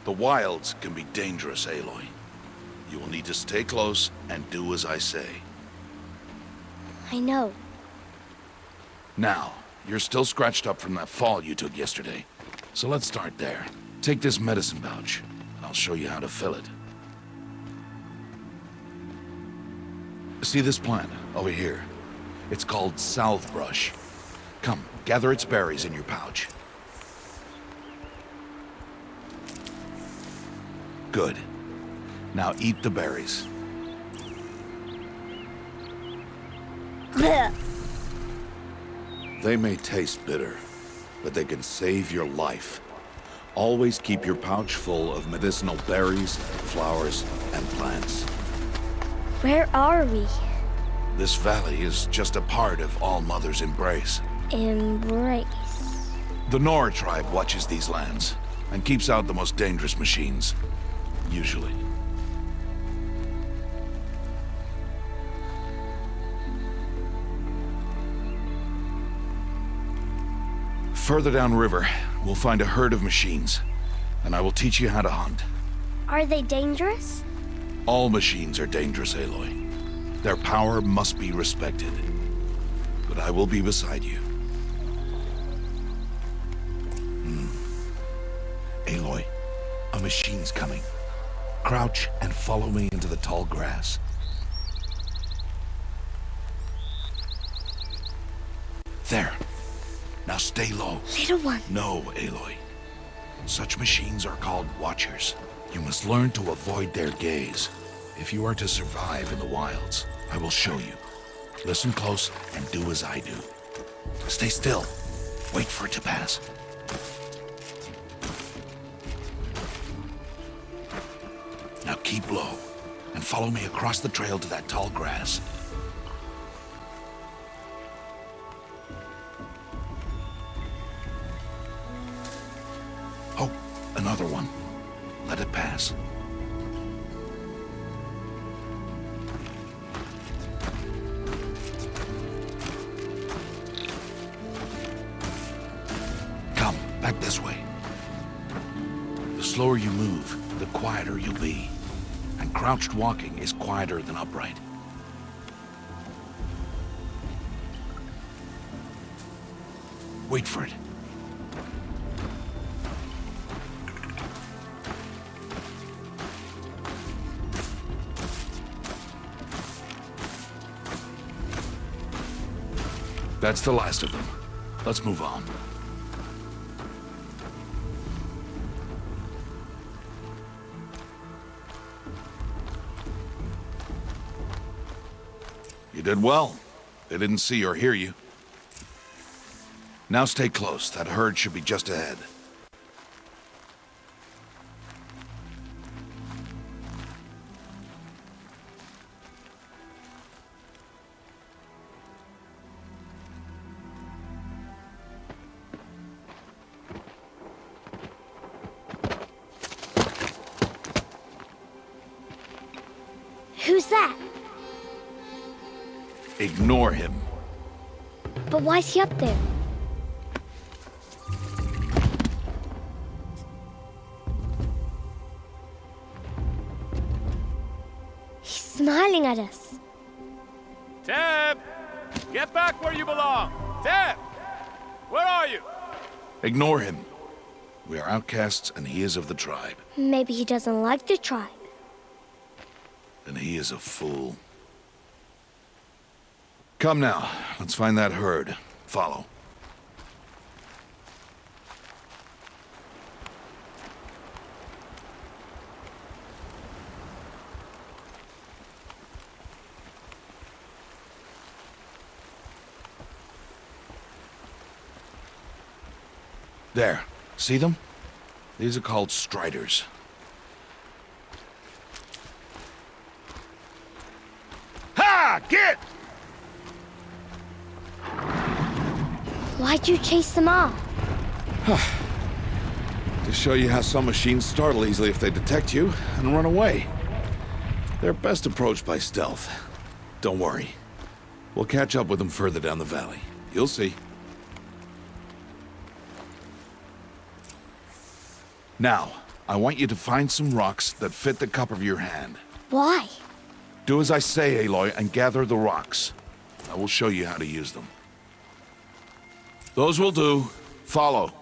The wilds can be dangerous, Aloy. You will need to stay close and do as I say. I know. Now, you're still scratched up from that fall you took yesterday. So let's start there. Take this medicine pouch. I'll show you how to fill it. See this plant over here? It's called salvebrush. Come, gather its berries in your pouch. Good. Now eat the berries. They may taste bitter, but they can save your life. Always keep your pouch full of medicinal berries, flowers, and plants. Where are we? This valley is just a part of All Mother's embrace. Embrace. The Nora tribe watches these lands and keeps out the most dangerous machines. Usually. Further downriver, we'll find a herd of machines, and I will teach you how to hunt. Are they dangerous? All machines are dangerous, Aloy. Their power must be respected. But I will be beside you. Aloy, a machine's coming. Crouch and follow me into the tall grass. There. Now stay low. Little one. No, Aloy. Such machines are called watchers. You must learn to avoid their gaze. If you are to survive in the wilds, I will show you. Listen close and do as I do. Stay still. Wait for it to pass. Now keep low and follow me across the trail to that tall grass. Oh, another one. Let it pass. Come, back this way. The slower you move, the quieter you'll be. And crouched walking is quieter than upright. Wait for it. That's the last of them. Let's move on. You did well. They didn't see or hear you. Now stay close. That herd should be just ahead. Who's that? Ignore him. But why's he up there? He's smiling at us. Teb! Get back where you belong! Teb! Where are you? Ignore him. We are outcasts and he is of the tribe. Maybe he doesn't like the tribe. And he is a fool. Come now, let's find that herd. Follow. There. See them? These are called striders. Ha! Get! Why'd you chase them off? To show you how some machines startle easily if they detect you and run away. They're best approached by stealth. Don't worry. We'll catch up with them further down the valley. You'll see. Now, I want you to find some rocks that fit the cup of your hand. Why? Do as I say, Aloy, and gather the rocks. I will show you how to use them. Those will do. Follow.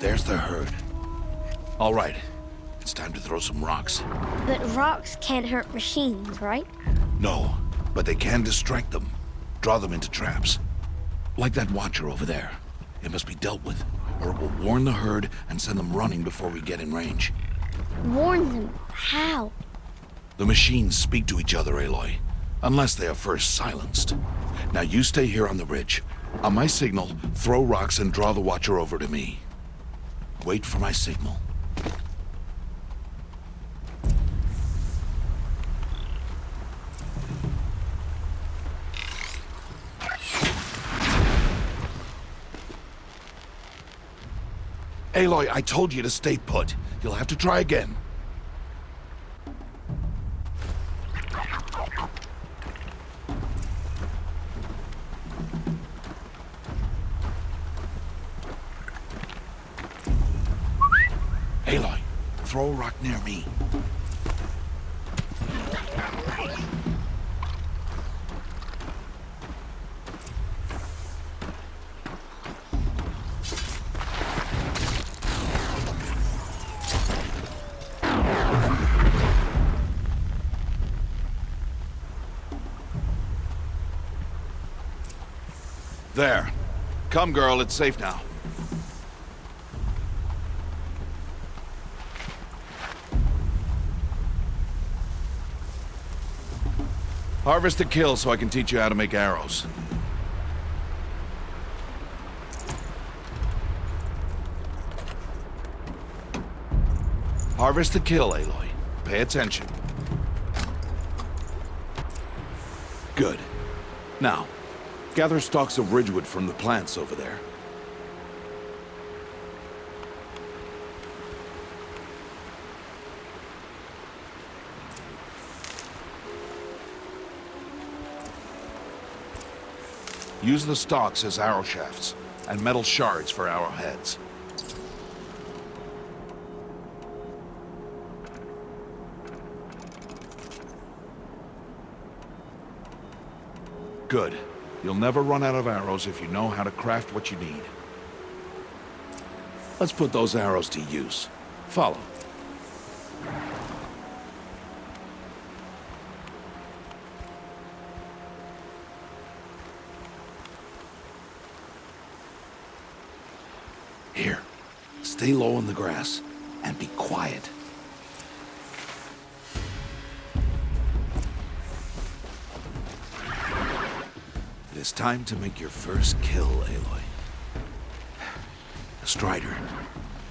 There's the herd. All right, it's time to throw some rocks. But rocks can't hurt machines, right? No, but they can distract them. Draw them into traps. Like that watcher over there. It must be dealt with, or it will warn the herd and send them running before we get in range. Warn them. How? The machines speak to each other, Aloy, unless they are first silenced. Now you stay here on the ridge. On my signal, throw rocks and draw the watcher over to me. Wait for my signal. Aloy, I told you to stay put. You'll have to try again. Aloy, throw a rock near me. There. Come, girl, it's safe now. Harvest a kill so I can teach you how to make arrows. Harvest the kill, Aloy. Pay attention. Good. Now, gather stalks of ridgewood from the plants over there. Use the stalks as arrow shafts, and metal shards for arrowheads. Good. You'll never run out of arrows if you know how to craft what you need. Let's put those arrows to use. Follow. Here, stay low in the grass and be quiet. It is time to make your first kill, Aloy. A Strider,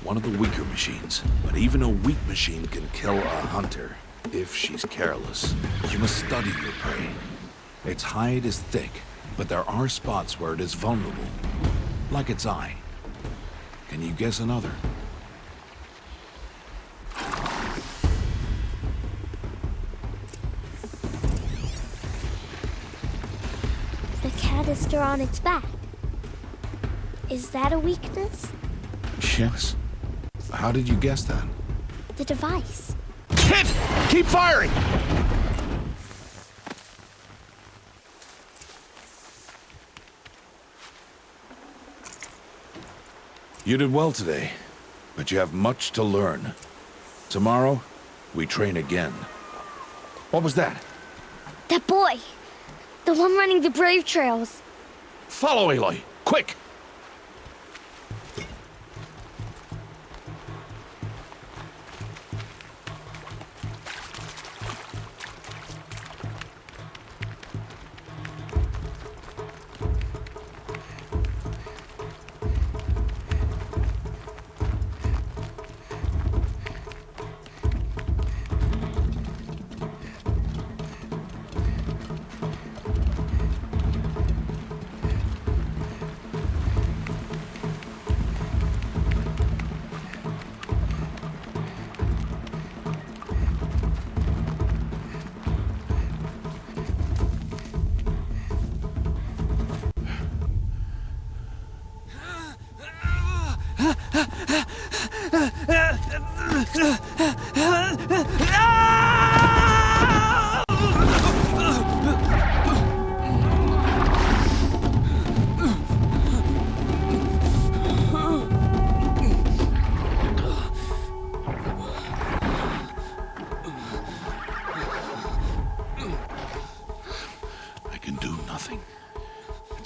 one of the weaker machines, but even a weak machine can kill a hunter if she's careless. You must study your prey. Its hide is thick, but there are spots where it is vulnerable, like its eye. Can you guess another? The canister on its back. Is that a weakness? Yes. How did you guess that? The device. Hit! Keep firing! You did well today, but you have much to learn. Tomorrow, we train again. What was that? That boy! The one running the brave trails. Follow, Aloy! Quick!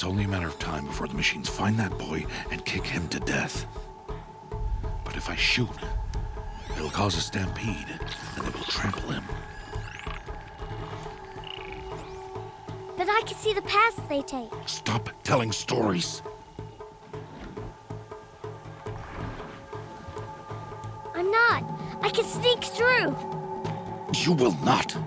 It's only a matter of time before the machines find that boy and kick him to death. But if I shoot, it'll cause a stampede, and they will trample him. But I can see the paths they take. Stop telling stories. I'm not. I can sneak through. You will not.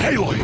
Aloy!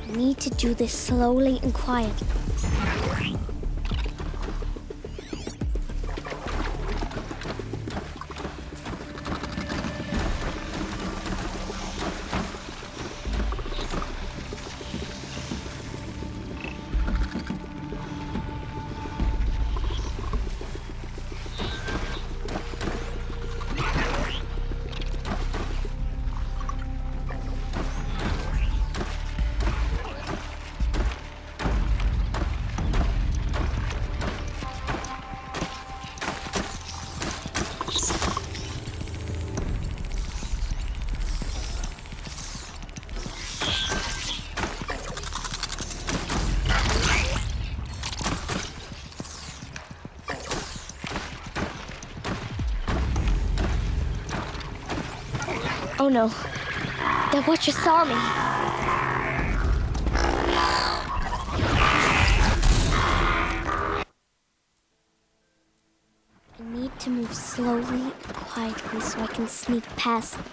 I need to do this slowly and quietly. Oh no, that watcher saw me. I need to move slowly and quietly so I can sneak past them.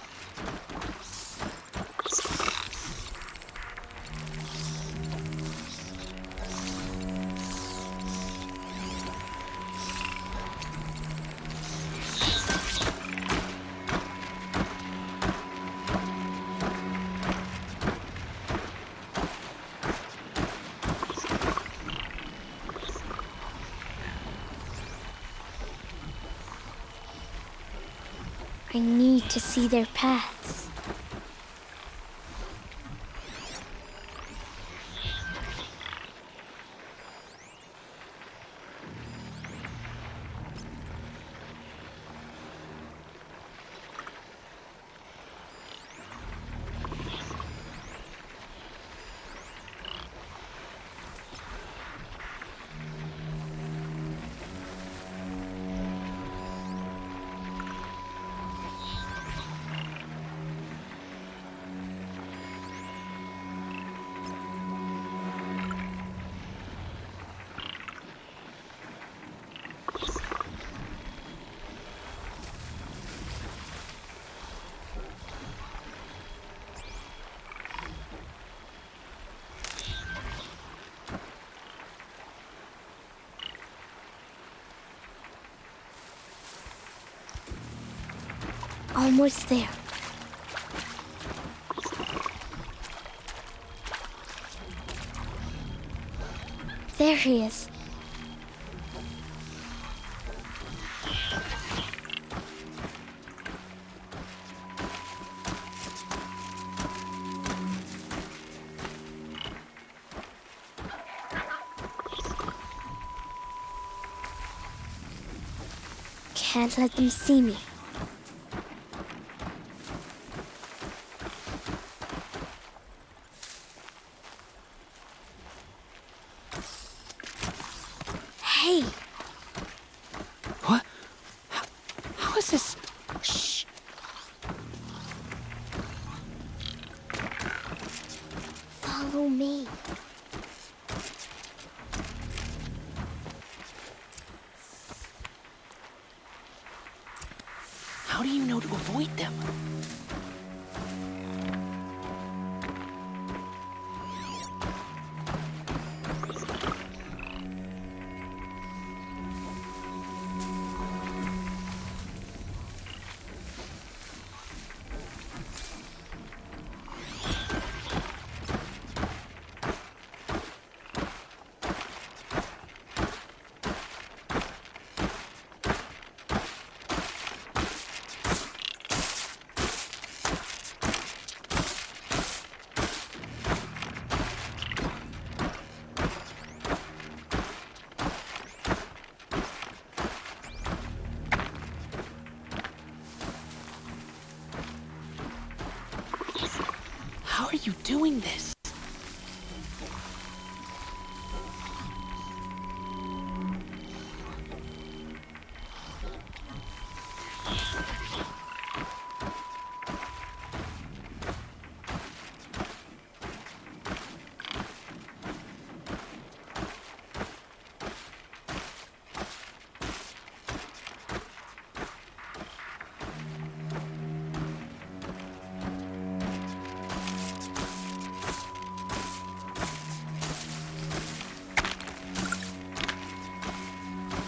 I need to see their paths. Almost there. There he is. Can't let them see me. was this? Shh. Follow me. How do you know to avoid them? How are you doing this?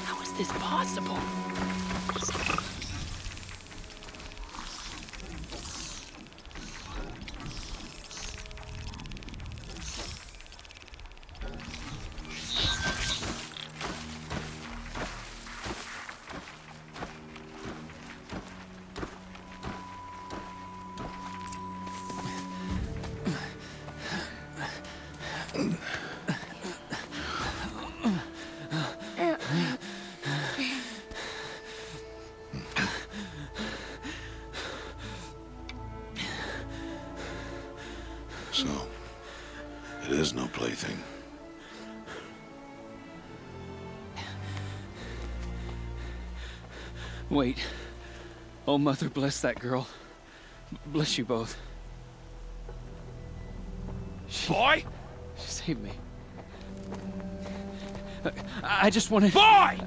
How is this possible? So, it is no plaything. Wait. Oh, Mother, bless that girl. Bless you both. Boy! She saved me. I just wanted... Boy!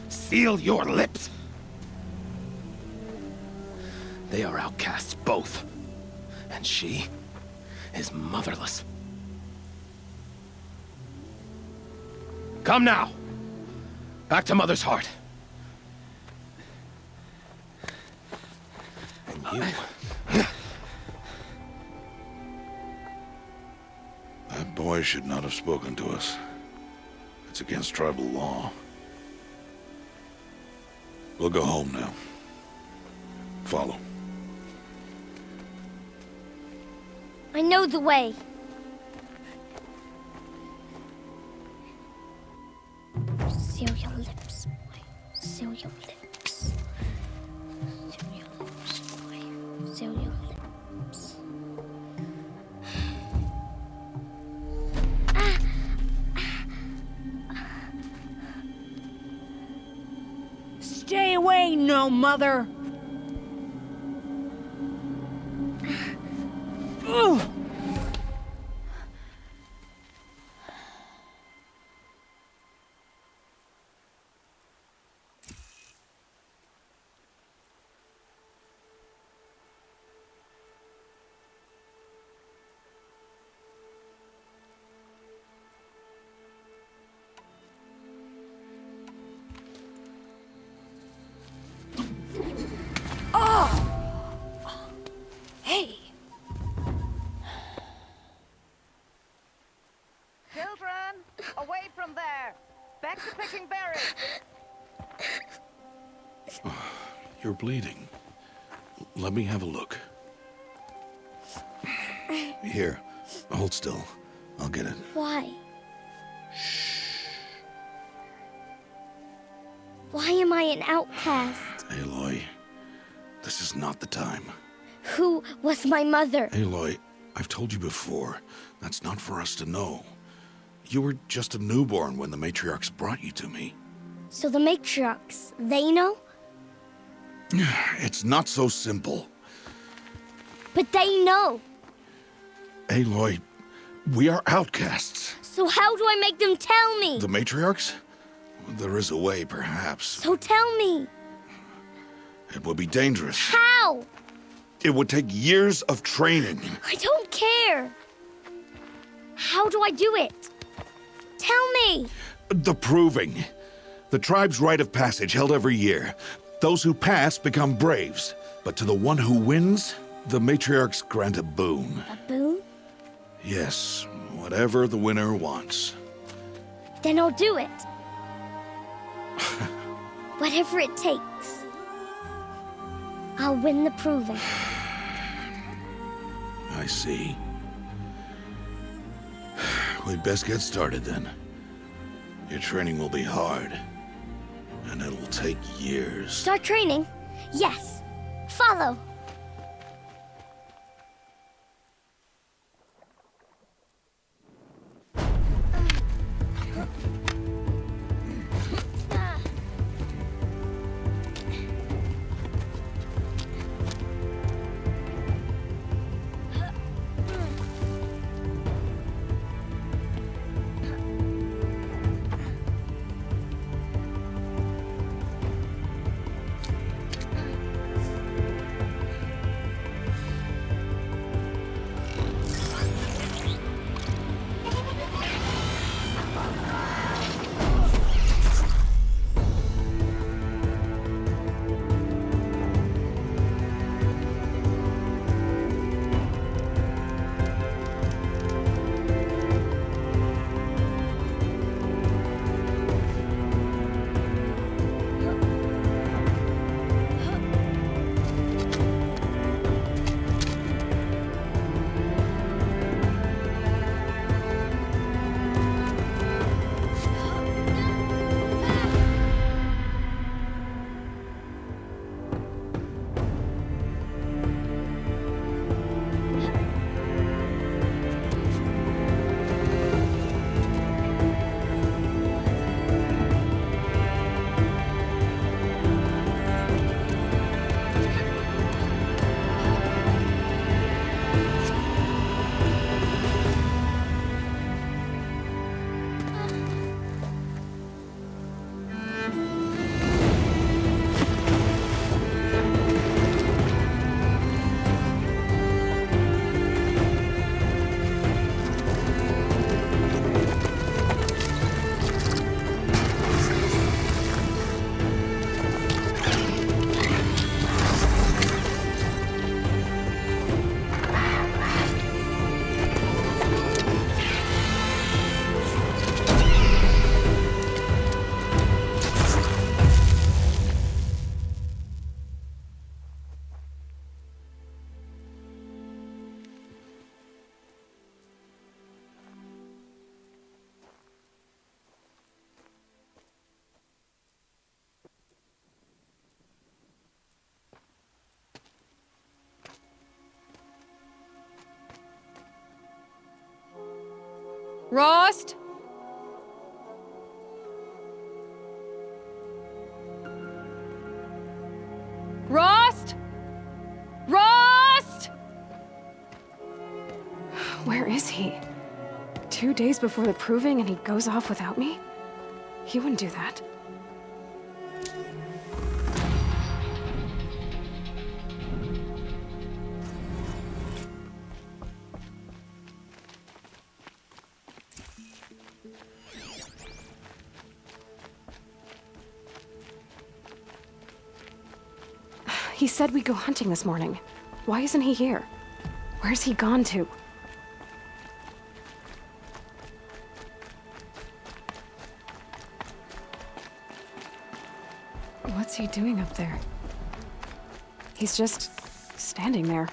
Seal your lips! They are outcasts, both. And she is motherless. Come now! Back to Mother's heart. And you... That boy should not have spoken to us. It's against tribal law. We'll go home now. Follow. I know the way. Seal your lips, boy. Seal your lips. Seal your lips, boy. Seal your lips. Stay away, no mother! Ugh. Hey! Children, away from there. Back to picking berries. You're bleeding. Let me have a look. Here, hold still. I'll get it. Why? Why am I an outcast? Aloy, this is not the time. Who was my mother? Aloy, I've told you before, that's not for us to know. You were just a newborn when the matriarchs brought you to me. So the matriarchs, they know? It's not so simple. But they know. Aloy, we are outcasts. So how do I make them tell me? The matriarchs? There is a way, perhaps. So tell me. It would be dangerous. How? It would take years of training. I don't care. How do I do it? Tell me. The proving. The tribe's rite of passage held every year. Those who pass become braves. But to the one who wins, the matriarchs grant a boon. A boon? Yes, whatever the winner wants. Then I'll do it. Whatever it takes. I'll win the proving. I see. We'd best get started then. Your training will be hard. And it'll take years. Start training? Yes. Follow. Rost? Rost? Rost? Where is he? 2 days before the proving and he goes off without me? He wouldn't do that. He said we'd go hunting this morning. Why isn't he here? Where's he gone to? What's he doing up there? He's just standing there.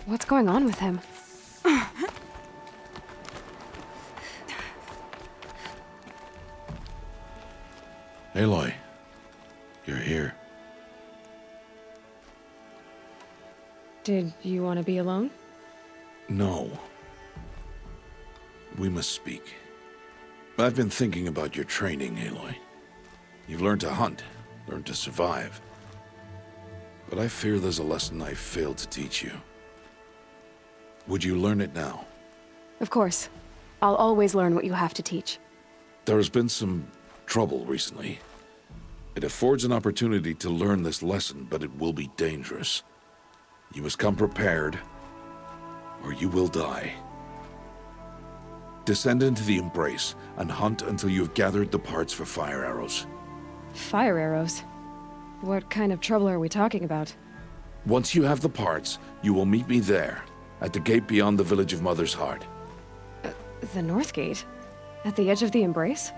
What's going on with him? Aloy, you're here. Did you want to be alone? No. We must speak. I've been thinking about your training, Aloy. You've learned to hunt, learned to survive. but I fear there's a lesson I failed to teach you. Would you learn it now? Of course. I'll always learn what you have to teach. There has been some trouble recently. It affords an opportunity to learn this lesson, but it will be dangerous. You must come prepared, or you will die. Descend into the Embrace and hunt until you have gathered the parts for fire arrows. Fire arrows? What kind of trouble are we talking about? Once you have the parts, you will meet me there, at the gate beyond the village of Mother's Heart. The North Gate? At the edge of the Embrace?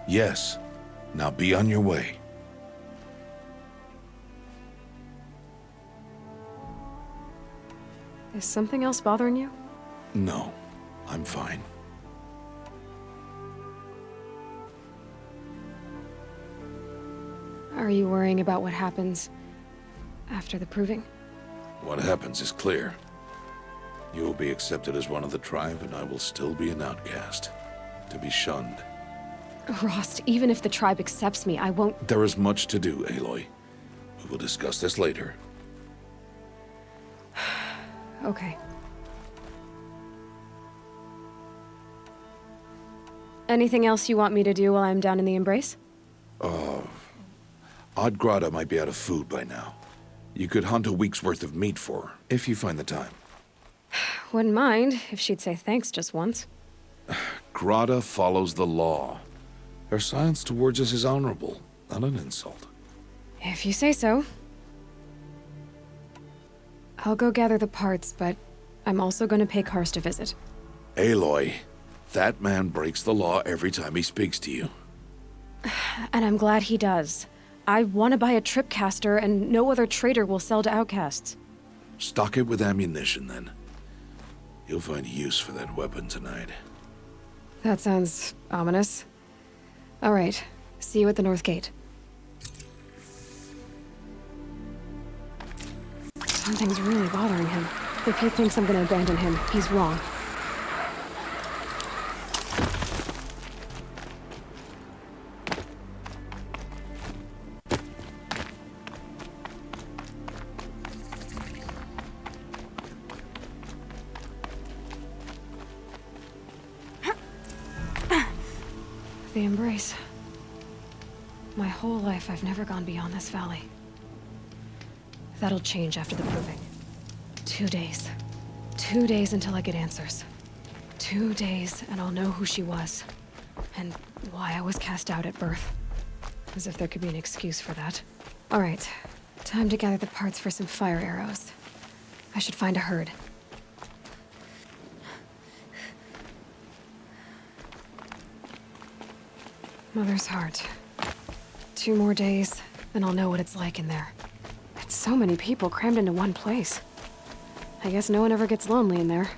Yes. Now be on your way. Is something else bothering you? No, I'm fine. Are you worrying about what happens after the proving? What happens is clear. You will be accepted as one of the tribe, and I will still be an outcast, to be shunned. Rost, even if the tribe accepts me, I won't... There is much to do, Aloy. We will discuss this later. Okay. Anything else you want me to do while I'm down in the Embrace? Oddgrada might be out of food by now. You could hunt a week's worth of meat for her, if you find the time. Wouldn't mind if she'd say thanks just once. Grada follows the law. Her silence towards us is honorable, not an insult. If you say so. I'll go gather the parts, but I'm also gonna pay Karst a visit. Aloy, that man breaks the law every time he speaks to you. And I'm glad he does. I want to buy a tripcaster, and no other trader will sell to outcasts. Stock it with ammunition, then. You'll find use for that weapon tonight. That sounds ominous. All right, see you at the North Gate. Something's really bothering him. If he thinks I'm gonna abandon him, he's wrong. The Embrace. My whole life, I've never gone beyond this valley. That'll change after the proving. 2 days. 2 days until I get answers. 2 days, and I'll know who she was. And why I was cast out at birth. As if there could be an excuse for that. All right, time to gather the parts for some fire arrows. I should find a herd. Mother's Heart. 2 more days, then I'll know what it's like in there. It's so many people crammed into one place. I guess no one ever gets lonely in there.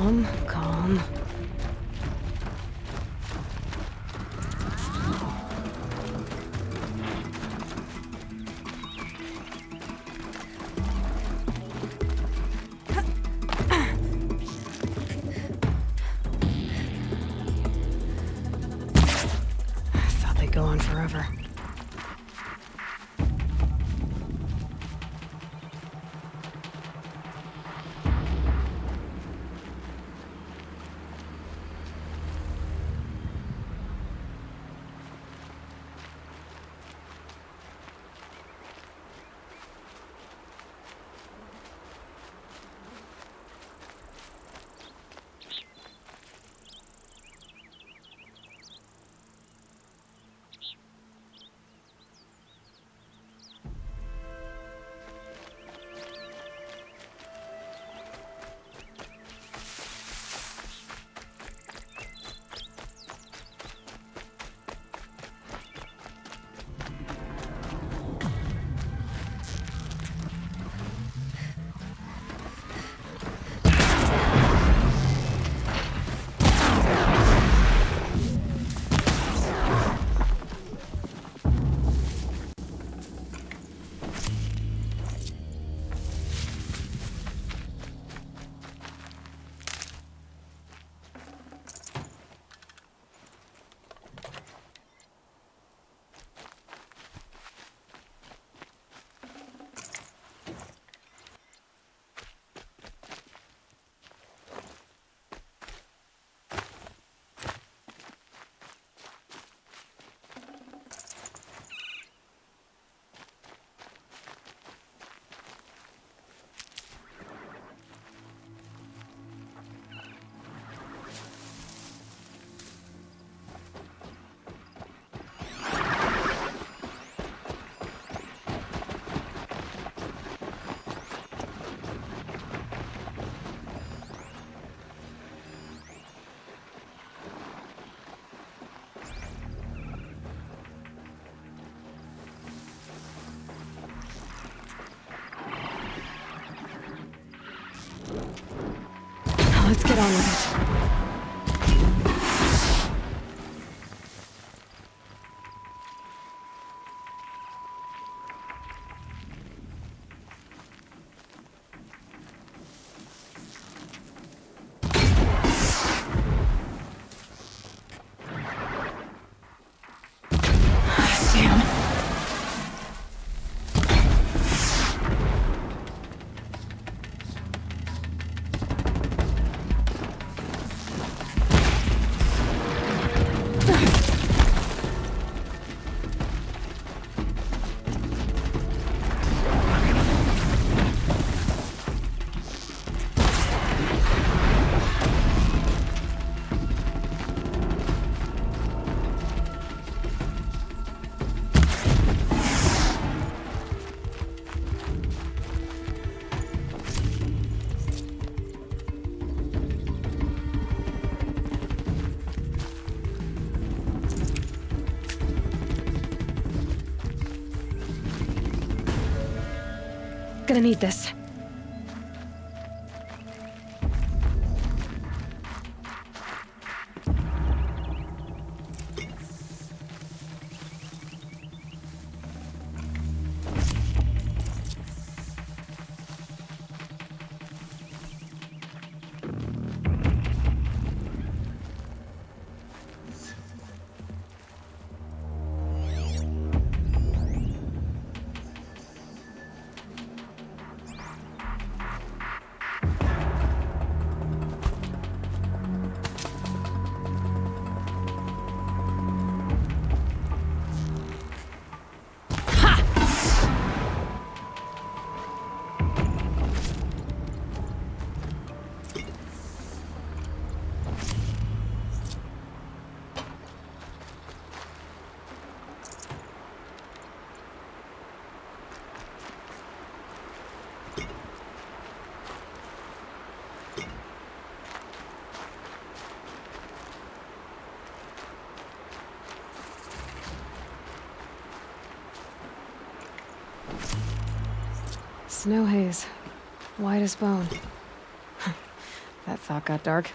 Calm, calm. Thought they'd go on forever. Let's get on with it. Damn. Gonna need this. Snow haze. White as bone. That thought got dark.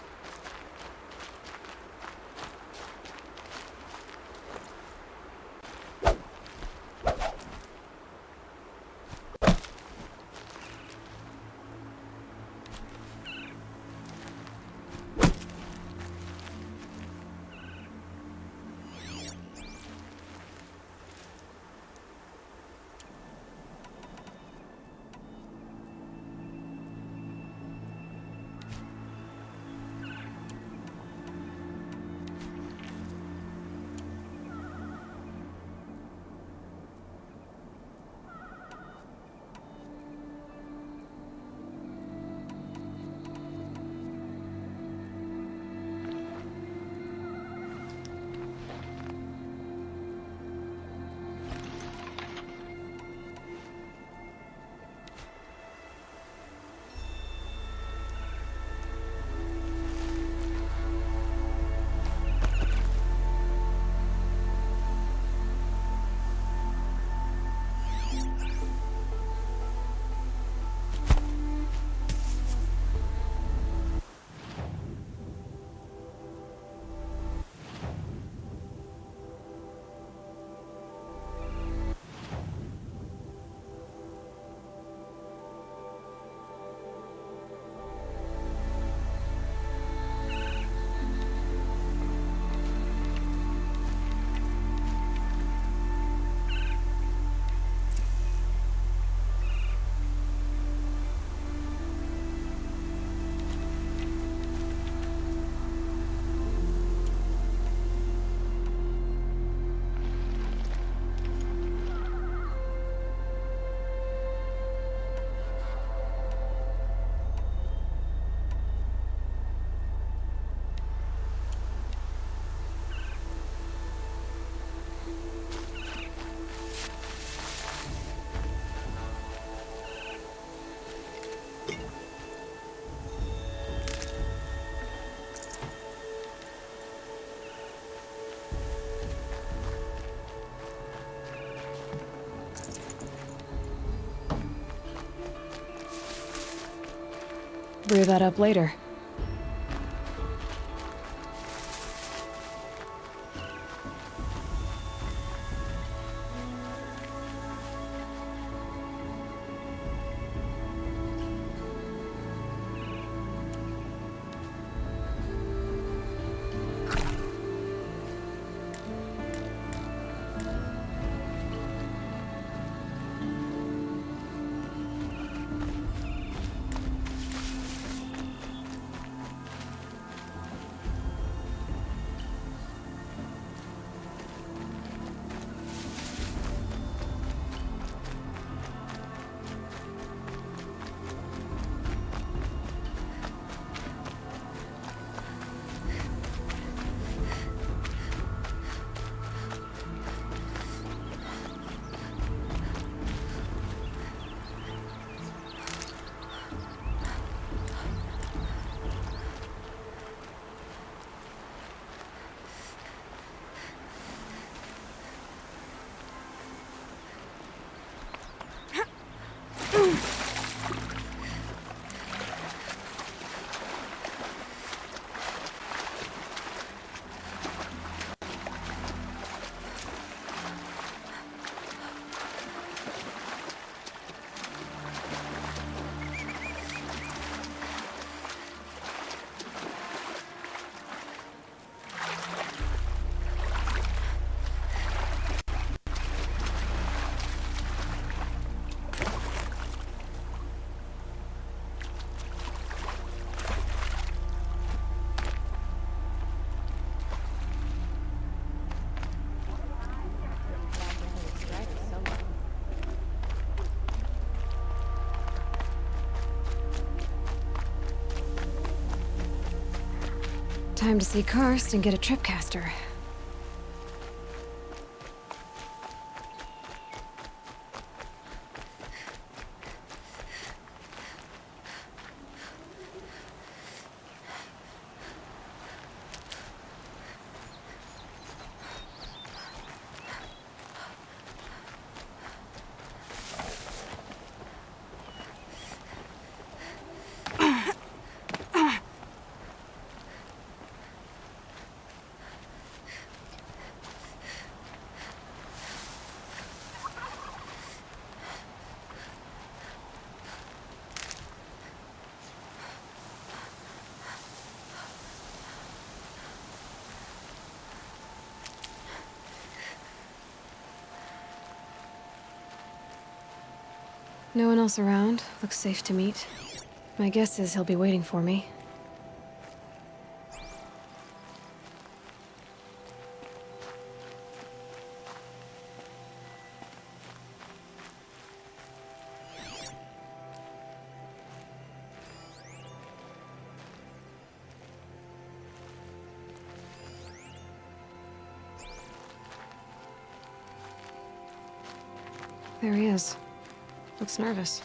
Brew that up later. Time to see Karst and get a tripcaster. No one else around. Looks safe to meet. My guess is he'll be waiting for me. There he is. Looks nervous.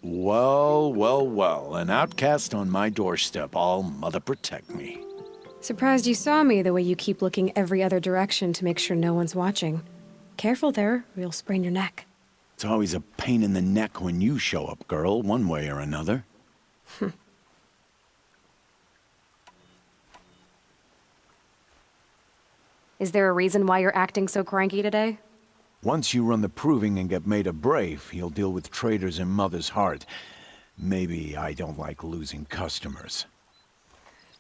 Well, well, well. An outcast on my doorstep. All mother protect me. Surprised you saw me the way you keep looking every other direction to make sure no one's watching. Careful there, or you'll sprain your neck. It's always a pain in the neck when you show up, girl, one way or another. Is there a reason why you're acting so cranky today? Once you run the proving and get made a brave, you'll deal with traitors in Mother's heart. Maybe I don't like losing customers.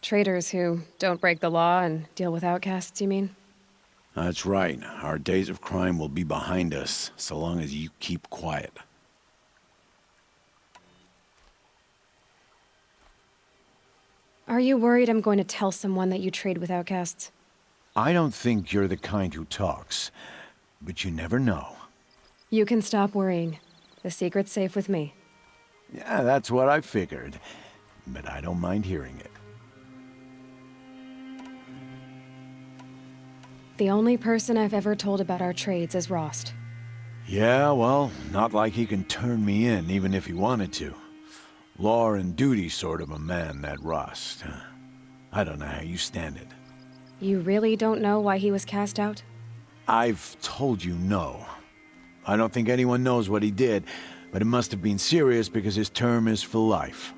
Traitors who don't break the law and deal with outcasts, you mean? That's right. Our days of crime will be behind us, so long as you keep quiet. Are you worried I'm going to tell someone that you trade with outcasts? I don't think you're the kind who talks, but you never know. You can stop worrying. The secret's safe with me. Yeah, that's what I figured, but I don't mind hearing it. The only person I've ever told about our trades is Rost. Yeah, well, not like he can turn me in, even if he wanted to. Law and duty sort of a man, that Rost. I don't know how you stand it. You really don't know why he was cast out? I've told you no. I don't think anyone knows what he did, but it must have been serious because his term is for life.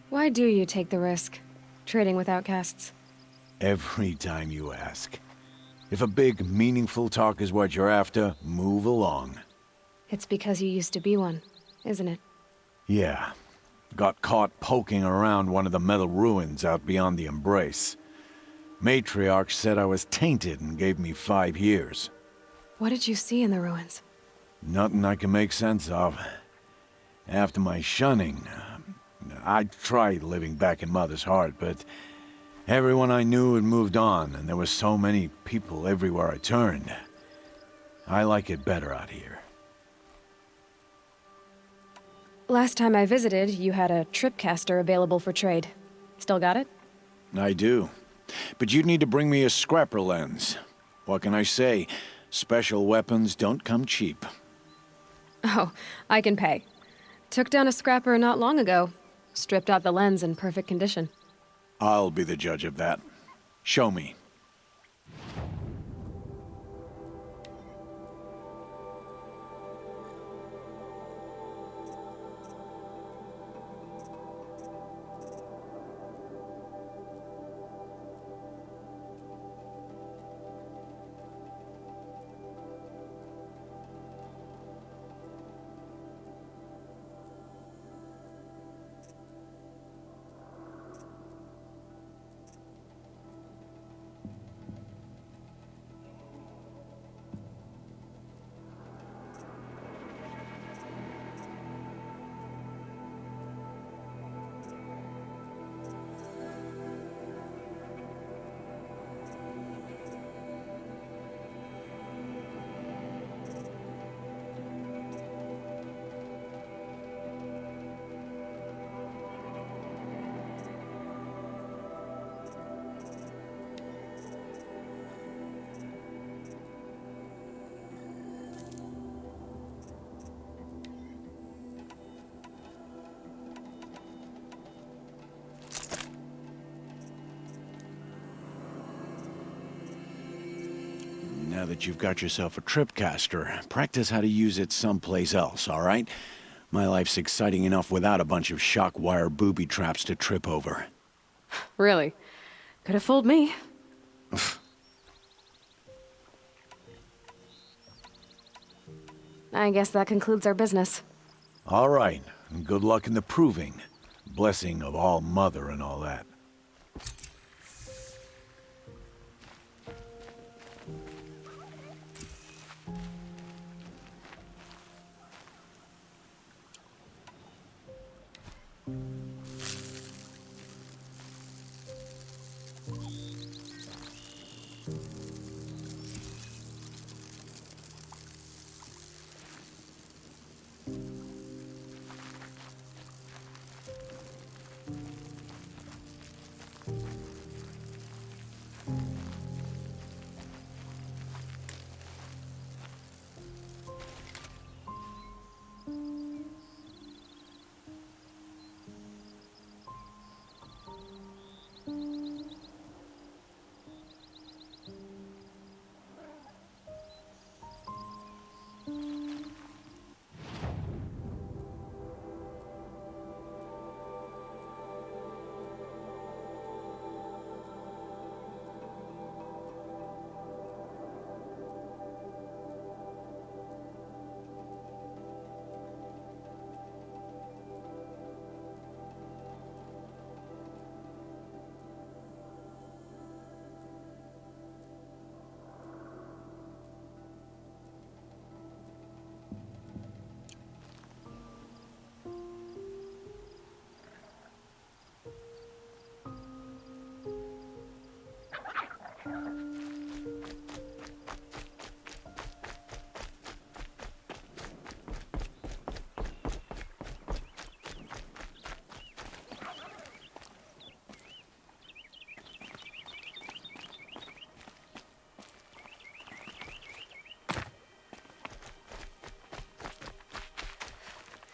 Why do you take the risk, trading with outcasts? Every time you ask. If a big, meaningful talk is what you're after, move along. It's because you used to be one, isn't it? Yeah. Got caught poking around one of the metal ruins out beyond the Embrace. Matriarch said I was tainted and gave me 5 years. What did you see in the ruins? Nothing I can make sense of. After my shunning, I tried living back in Mother's heart, but everyone I knew had moved on, and there were so many people everywhere I turned. I like it better out here. Last time I visited, you had a tripcaster available for trade. Still got it? I do. But you'd need to bring me a scrapper lens. What can I say? Special weapons don't come cheap. Oh, I can pay. Took down a scrapper not long ago. Stripped out the lens in perfect condition. I'll be the judge of that. Show me. Now that you've got yourself a tripcaster, practice how to use it someplace else, all right? My life's exciting enough without a bunch of shock wire booby traps to trip over. Really? Could have fooled me. I guess that concludes our business. All right, and good luck in the proving. Blessing of All Mother and all that.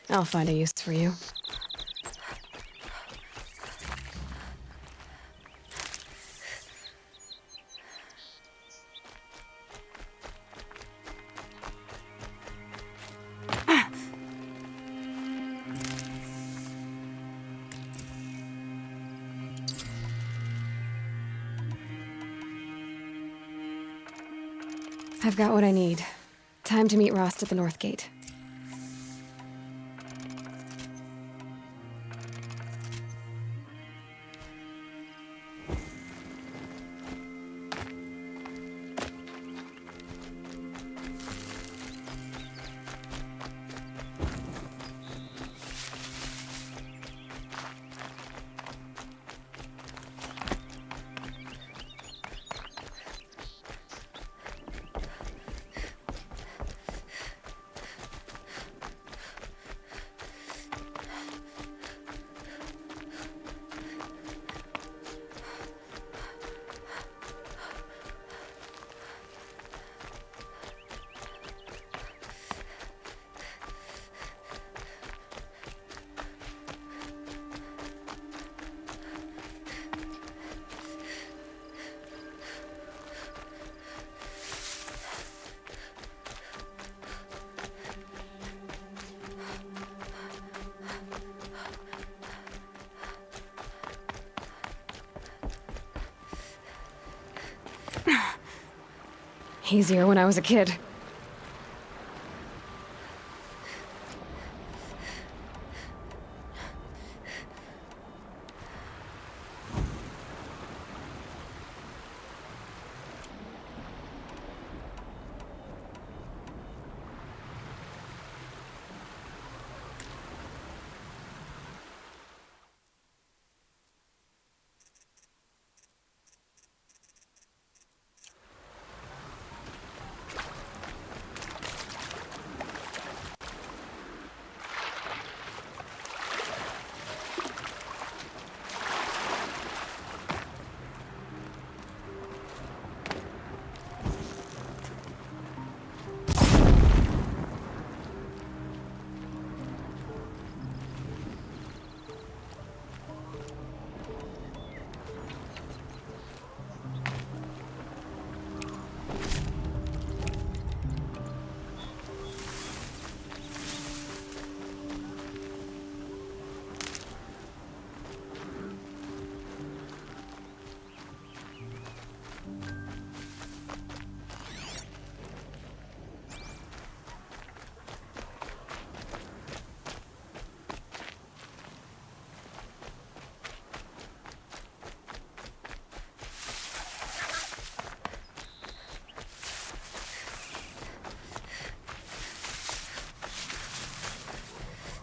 I'll find a use for you. I've got what I need. Time to meet Rost at the North Gate. Easier when I was a kid.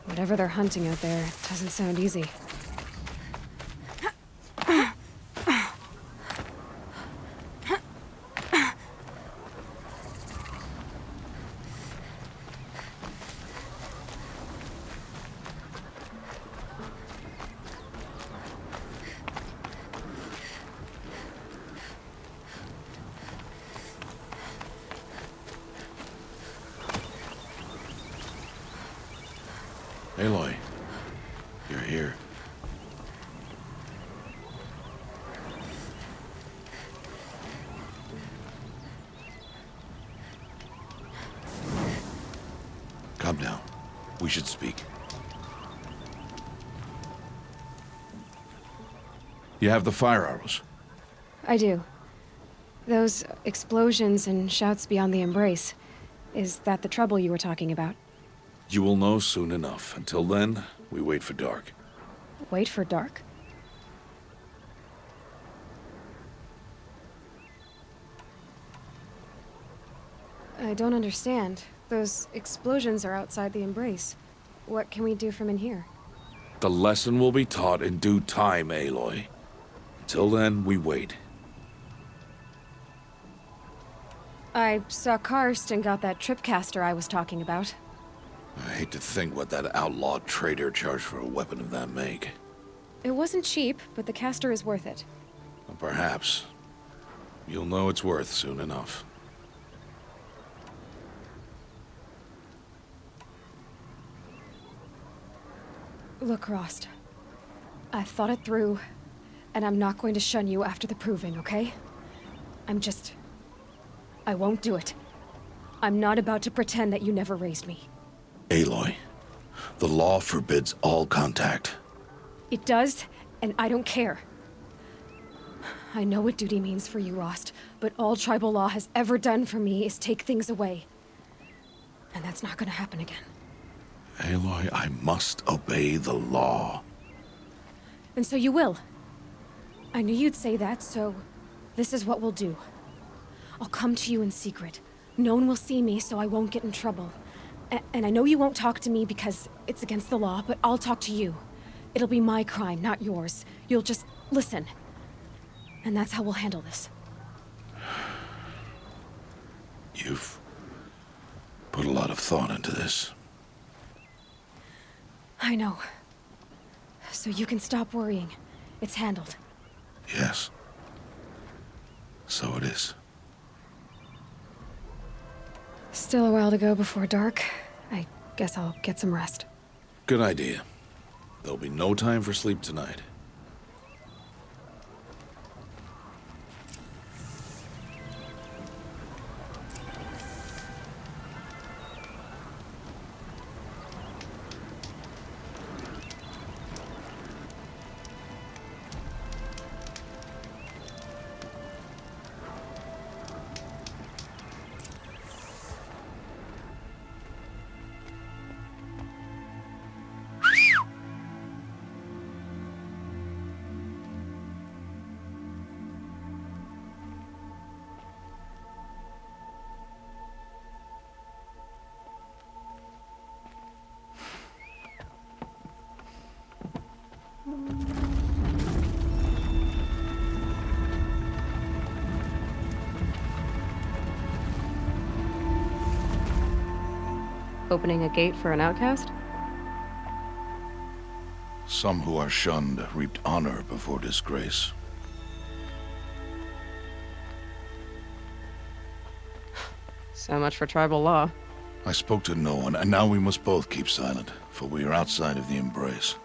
Whatever they're hunting out there doesn't sound easy. Aloy, you're here. Come now. We should speak. You have the fire arrows. I do. Those explosions and shouts beyond the embrace. Is that the trouble you were talking about? You will know soon enough. Until then, we wait for dark. Wait for dark? I don't understand. Those explosions are outside the embrace. What can we do from in here? The lesson will be taught in due time, Aloy. Until then, we wait. I saw Karst and got that tripcaster I was talking about. I hate to think what that outlawed trader charged for a weapon of that make. It wasn't cheap, but the caster is worth it. Well, perhaps. You'll know it's worth soon enough. Look, Rost. I've thought it through, and I'm not going to shun you after the proving, okay? I won't do it. I'm not about to pretend that you never raised me. Aloy, the law forbids all contact. It does, and I don't care. I know what duty means for you, Rost, but all tribal law has ever done for me is take things away. And that's not gonna happen again. Aloy, I must obey the law. And so you will. I knew you'd say that, so this is what we'll do. I'll come to you in secret. No one will see me, so I won't get in trouble. And I know you won't talk to me because it's against the law, but I'll talk to you. It'll be my crime, not yours. You'll just listen. And that's how we'll handle this. You've put a lot of thought into this. I know. So you can stop worrying. It's handled. Yes. So it is. Still a while to go before dark. I guess I'll get some rest. Good idea. There'll be no time for sleep tonight. Opening a gate for an outcast? Some who are shunned reaped honor before disgrace. So much for tribal law. I spoke to no one, and now we must both keep silent, for we are outside of the embrace.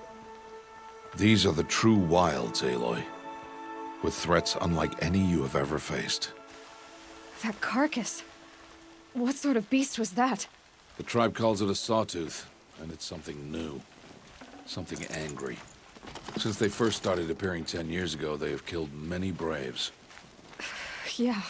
These are the true wilds, Aloy, with threats unlike any you have ever faced. That carcass. What sort of beast was that? The tribe calls it a sawtooth, and it's something new. Something angry. Since they first started appearing 10 years ago, they have killed many braves. Yeah.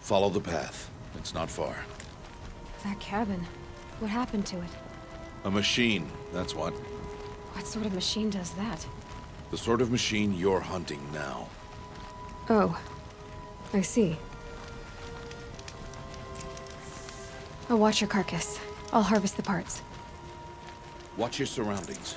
Follow the path. It's not far. That cabin. What happened to it? A machine, that's what. What sort of machine does that? The sort of machine you're hunting now. Oh. I see. I'll watch your carcass. I'll harvest the parts. Watch your surroundings.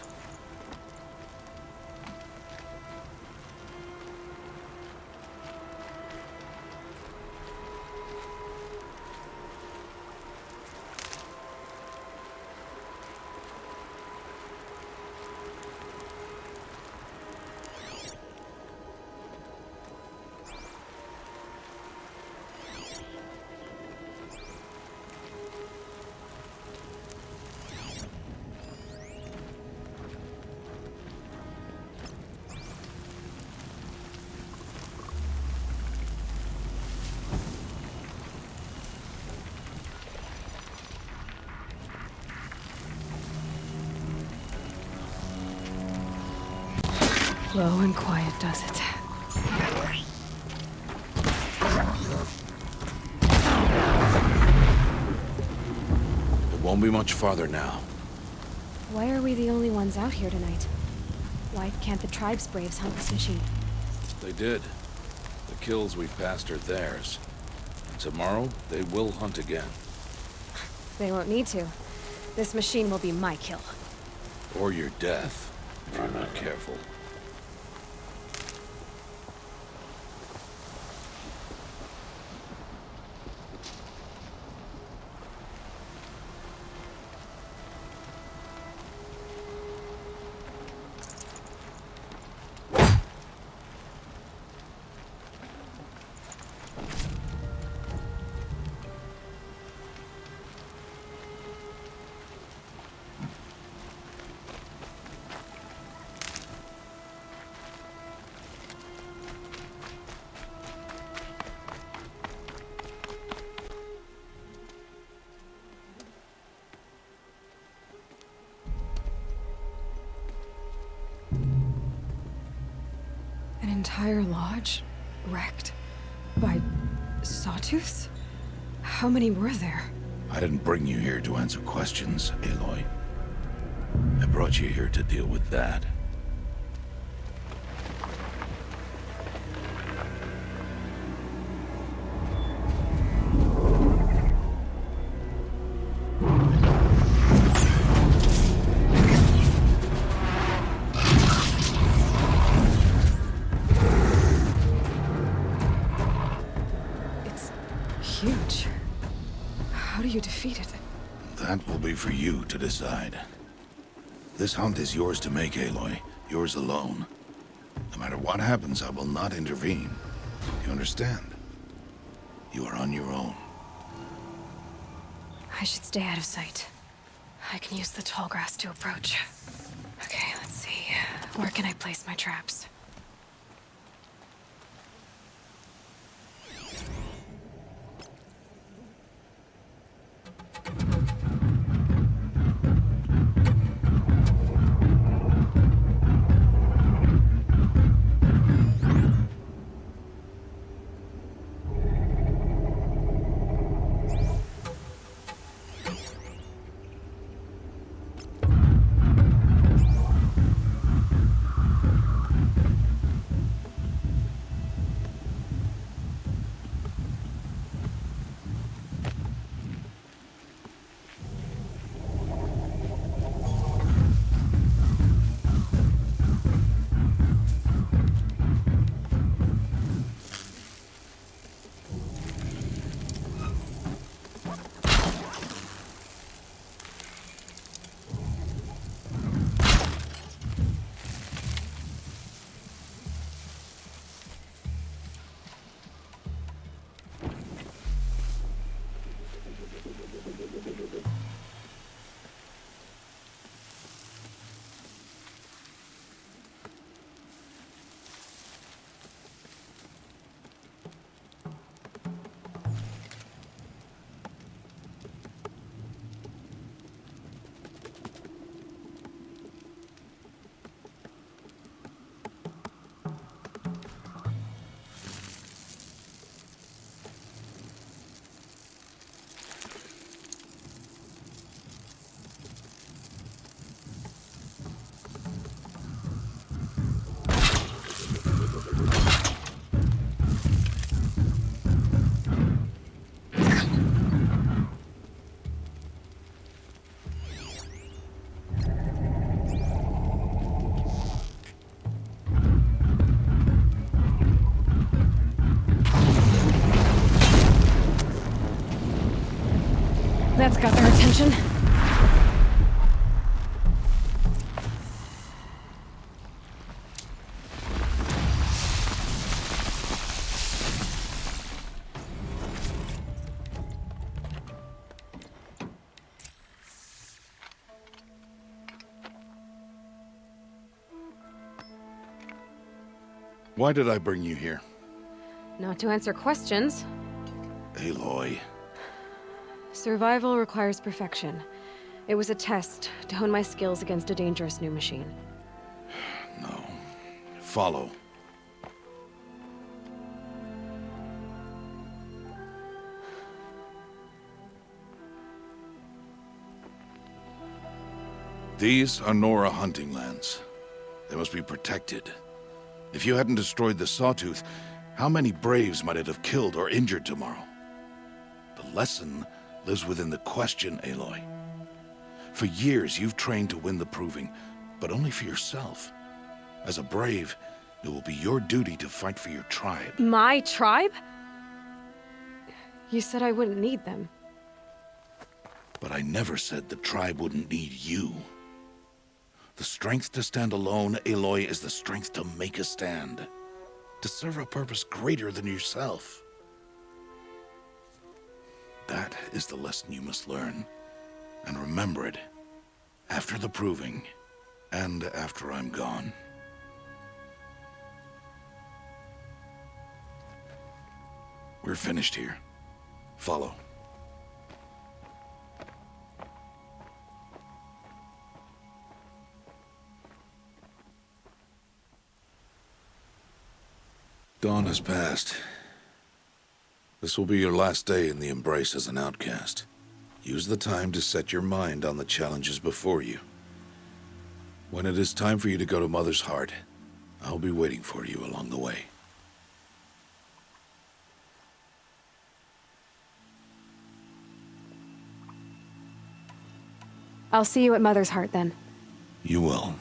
Low and quiet does it. It won't be much farther now. Why are we the only ones out here tonight? Why can't the tribe's braves hunt this machine? They did. The kills we passed are theirs. Tomorrow, they will hunt again. They won't need to. This machine will be my kill. Or your death, if you're not careful. An entire lodge? Wrecked? By sawtooths? How many were there? I didn't bring you here to answer questions, Aloy. I brought you here to deal with that. Huge. How do you defeat it? That will be for you to decide. This hunt is yours to make, Aloy. Yours alone. No matter what happens, I will not intervene. You understand? You are on your own. I should stay out of sight. I can use the tall grass to approach. Okay, let's see. Where can I place my traps? That's got their attention. Why did I bring you here? Not to answer questions. Aloy. Survival requires perfection. It was a test to hone my skills against a dangerous new machine. No. Follow. These are Nora hunting lands. They must be protected. If you hadn't destroyed the Sawtooth, how many Braves might it have killed or injured tomorrow? The lesson lives within the question, Aloy. For years, you've trained to win the Proving, but only for yourself. As a Brave, it will be your duty to fight for your tribe. My tribe? You said I wouldn't need them. But I never said the tribe wouldn't need you. The strength to stand alone, Aloy, is the strength to make a stand. To serve a purpose greater than yourself. That is the lesson you must learn. And remember it. After the Proving. And after I'm gone. We're finished here. Follow. Dawn has passed. This will be your last day in the Embrace as an outcast. Use the time to set your mind on the challenges before you. When it is time for you to go to Mother's Heart, I'll be waiting for you along the way. I'll see you at Mother's Heart then. You will.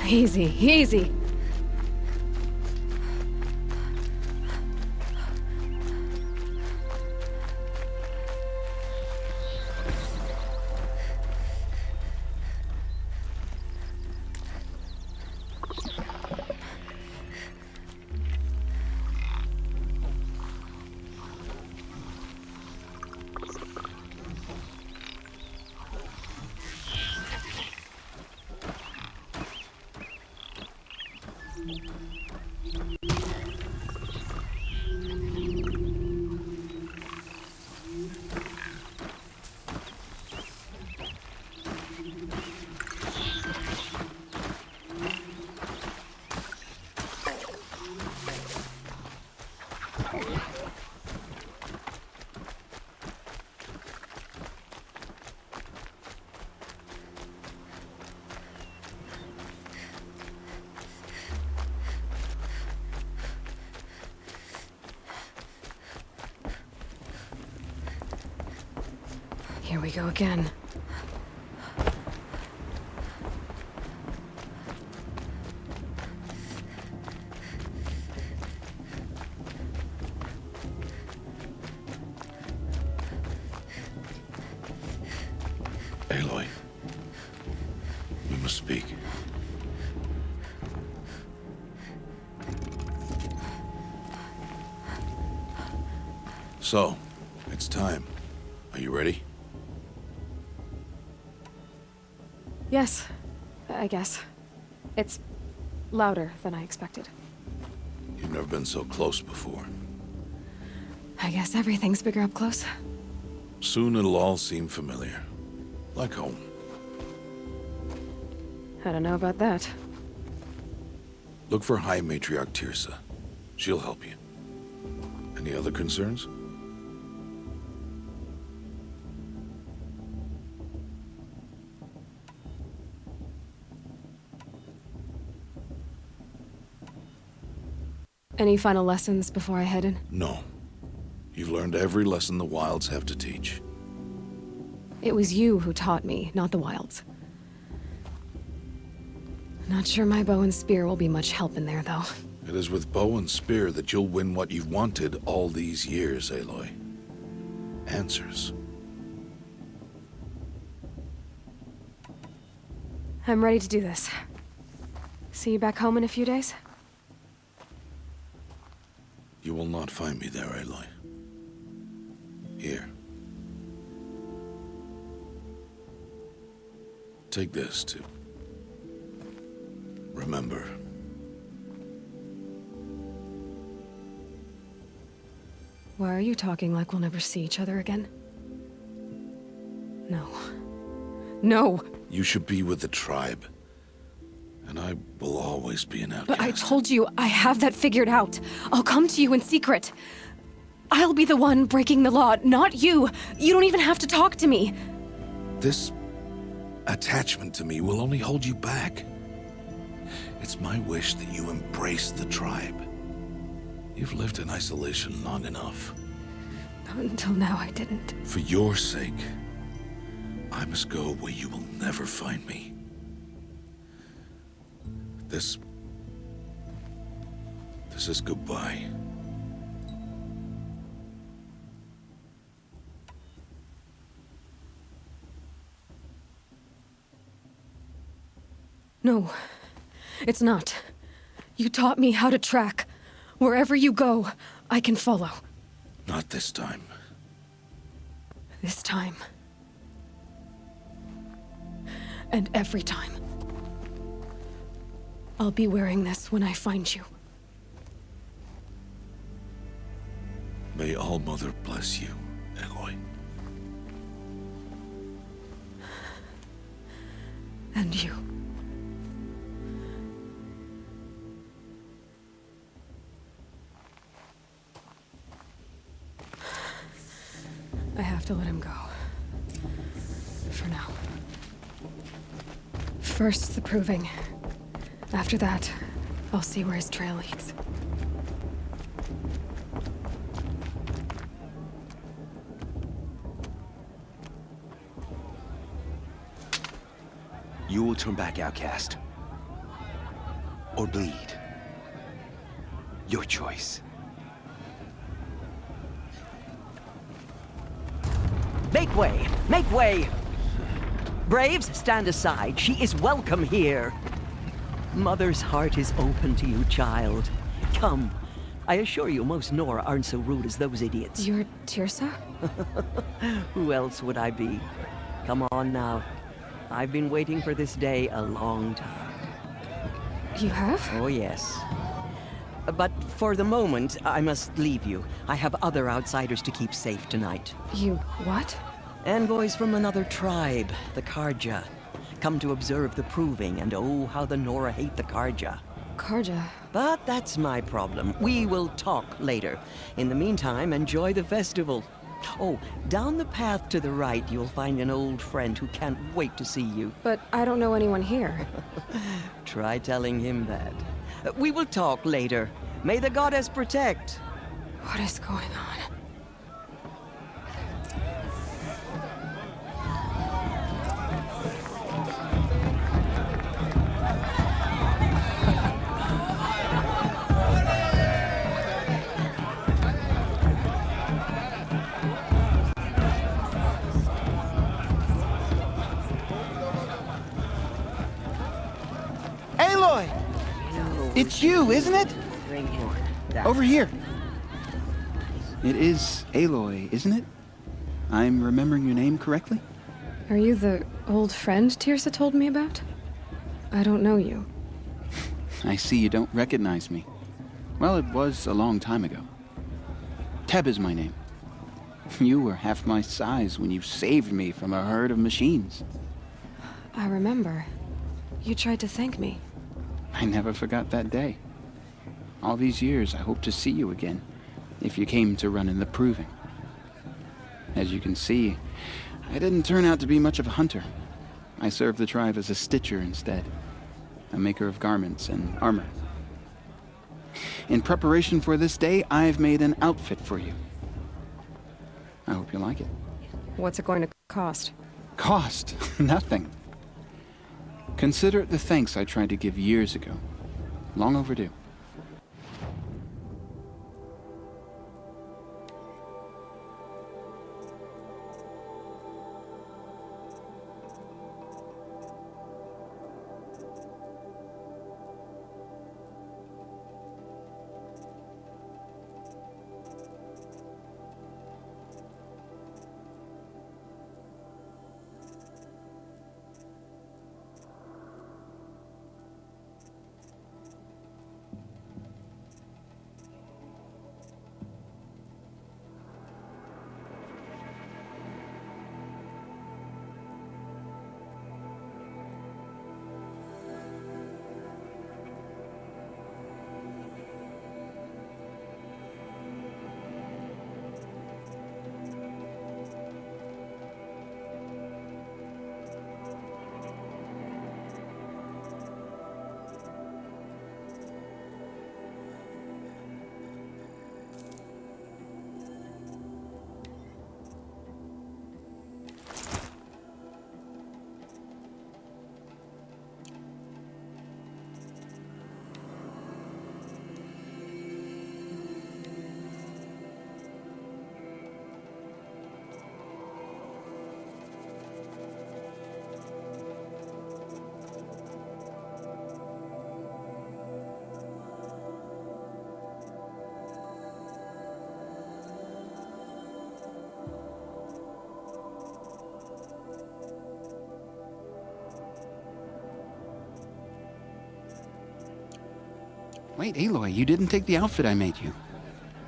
Easy, easy. Here we go again. Aloy, we must speak. So, it's time. Are you ready? Yes, I guess. It's louder than I expected. You've never been so close before. I guess everything's bigger up close. Soon it'll all seem familiar. Like home. I don't know about that. Look for High Matriarch Tirsa. She'll help you. Any other concerns? Any final lessons before I head in? No. You've learned every lesson the Wilds have to teach. It was you who taught me, not the Wilds. Not sure my bow and spear will be much help in there, though. It is with bow and spear that you'll win what you've wanted all these years, Aloy. Answers. I'm ready to do this. See you back home in a few days? You will not find me there, Aloy. Here. Take this, too. Remember. Why are you talking like we'll never see each other again? No. No! You should be with the tribe. And I will always be an outcast. But I told you, I have that figured out. I'll come to you in secret. I'll be the one breaking the law, not you. You don't even have to talk to me. This attachment to me will only hold you back. It's my wish that you embrace the tribe. You've lived in isolation long enough. Until now, I didn't. For your sake, I must go where you will never find me. This is goodbye. No, it's not. You taught me how to track. Wherever you go, I can follow. Not this time. This time. And every time. I'll be wearing this when I find you. May All Mother bless you, Aloy. And you. I have to let him go. For now. First, the proving. After that, I'll see where his trail leads. You will turn back, outcast. Or bleed. Your choice. Make way! Make way! Braves, stand aside. She is welcome here. Mother's heart is open to you, child. Come. I assure you, most Nora aren't so rude as those idiots. You're Tirsa? Who else would I be? Come on now. I've been waiting for this day a long time. You have? Oh, yes. But for the moment, I must leave you. I have other outsiders to keep safe tonight. You what? Envoys from another tribe, the Karja. Come to observe the proving, and oh, how the Nora hate the Karja. Karja? But that's my problem. We will talk later. In the meantime, enjoy the festival. Oh, down the path to the right, you'll find an old friend who can't wait to see you. But I don't know anyone here. Try telling him that. We will talk later. May the goddess protect. What is going on? It's you, isn't it? Bring him down. Over here. It is Aloy, isn't it? I'm remembering your name correctly? Are you the old friend Tirsa told me about? I don't know you. I see you don't recognize me. Well, it was a long time ago. Teb is my name. You were half my size when you saved me from a herd of machines. I remember. You tried to thank me. I never forgot that day. All these years, I hope to see you again, if you came to run in the proving. As you can see, I didn't turn out to be much of a hunter. I served the tribe as a stitcher instead, a maker of garments and armor. In preparation for this day, I've made an outfit for you. I hope you like it. What's it going to cost? Cost? Nothing. Consider it the thanks I tried to give years ago. Long overdue. Wait, Aloy, you didn't take the outfit I made you.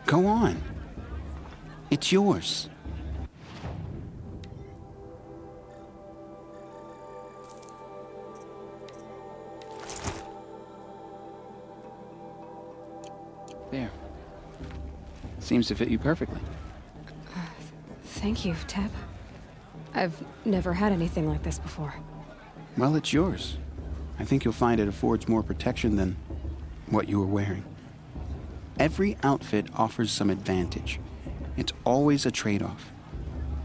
Go on. It's yours. There. Seems to fit you perfectly. Thank you, Teb. I've never had anything like this before. Well, it's yours. I think you'll find it affords more protection than what you were wearing. Every outfit offers some advantage. It's always a trade-off.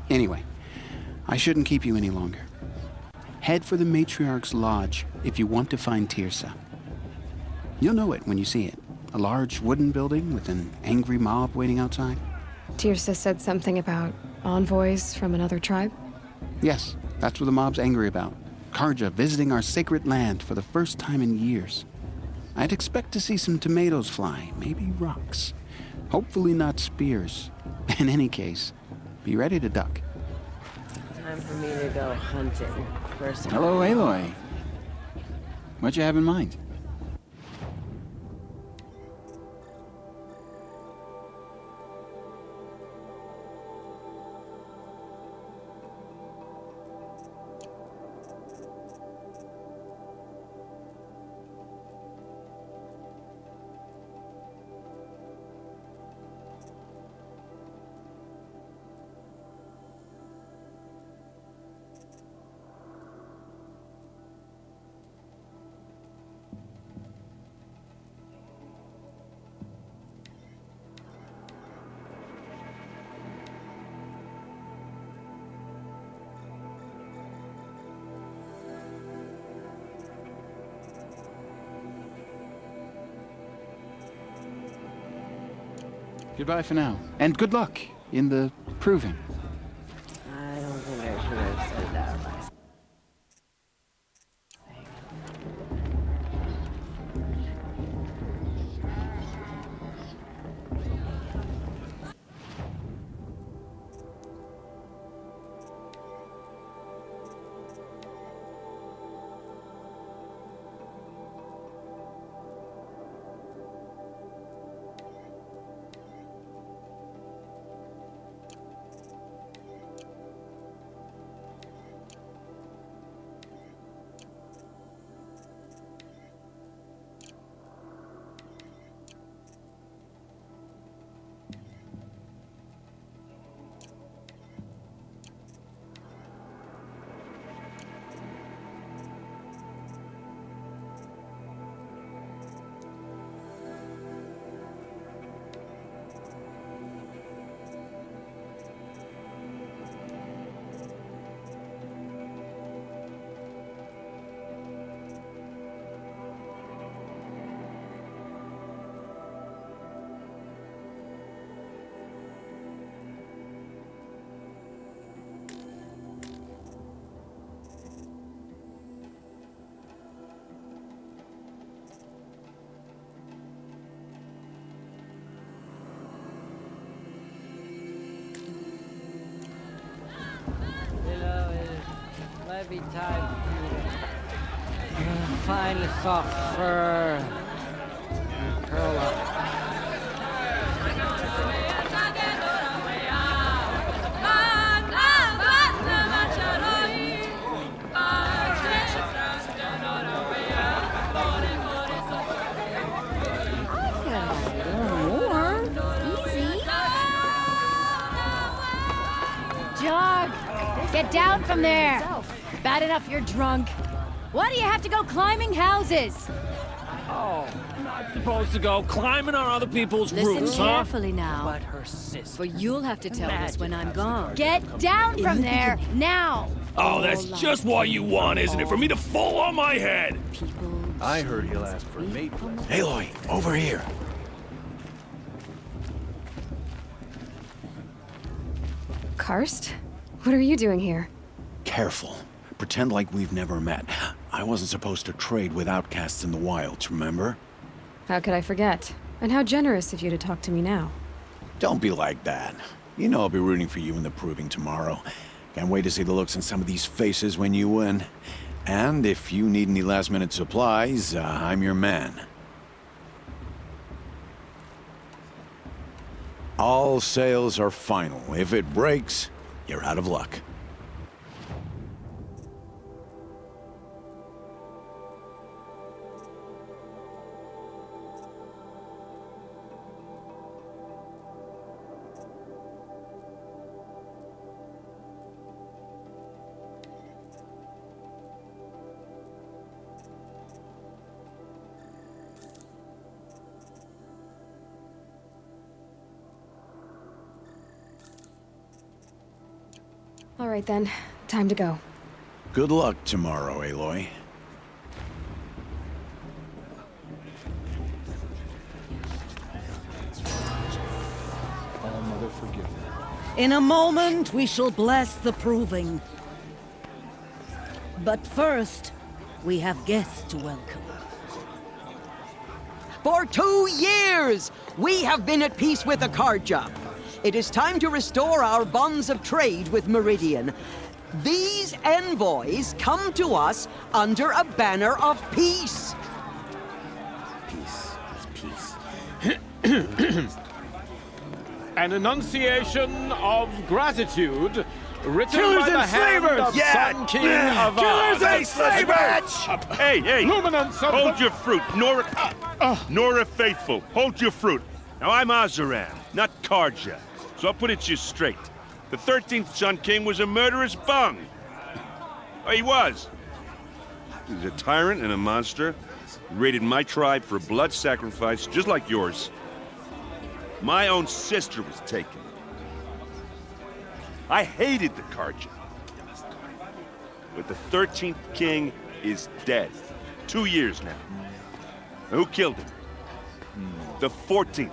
Anyway, I shouldn't keep you any longer. Head for the Matriarch's Lodge if you want to find Tirsa. You'll know it when you see it. A large wooden building with an angry mob waiting outside. Tirsa said something about envoys from another tribe? Yes, that's what the mob's angry about. Karja visiting our sacred land for the first time in years. I'd expect to see some tomatoes fly, maybe rocks. Hopefully not spears. In any case, be ready to duck. Time for me to go hunting. First. Hello, Aloy. What you have in mind? Goodbye for now, and good luck in the proving. I don't think I should have said that last. heavy type. Fine soft fur. Curl up. Dog, get down from there. Bad enough you're drunk. Why do you have to go climbing houses? Oh, I'm not supposed to go climbing on other people's Listen roofs, huh? carefully now. But her sister. For you'll have to tell us when I'm gone. Get down from there, now! Oh, that's just what you want, isn't it? For me to fall on my head! I heard he'll ask for a mate. Aloy, over here. Karst? What are you doing here? Careful. Pretend like we've never met. I wasn't supposed to trade with outcasts in the wilds, remember? How could I forget? And how generous of you to talk to me now. Don't be like that. You know I'll be rooting for you in the proving tomorrow. Can't wait to see the looks on some of these faces when you win. And if you need any last-minute supplies, I'm your man. All sales are final. If it breaks, you're out of luck. All right then, time to go. Good luck tomorrow, Aloy. All Mother forgive them. In a moment, we shall bless the proving. But first, we have guests to welcome. For 2 years, we have been at peace with Akarja. It is time to restore our bonds of trade with Meridian. These envoys come to us under a banner of peace. Peace is peace. An enunciation of gratitude written Killers by the and hand slavers! of Sun King Avad. Killers and slavers! Hey! Luminance of Hold your fruit, Nora Faithful. Hold your fruit. Now I'm Azaran, not Karja. So I'll put it to you straight. The 13th Sun King was a murderous bung. Oh, he was. He was a tyrant and a monster. He raided my tribe for a blood sacrifice, just like yours. My own sister was taken. I hated the Karja. But the 13th king is dead. 2 years now. And who killed him? The 14th.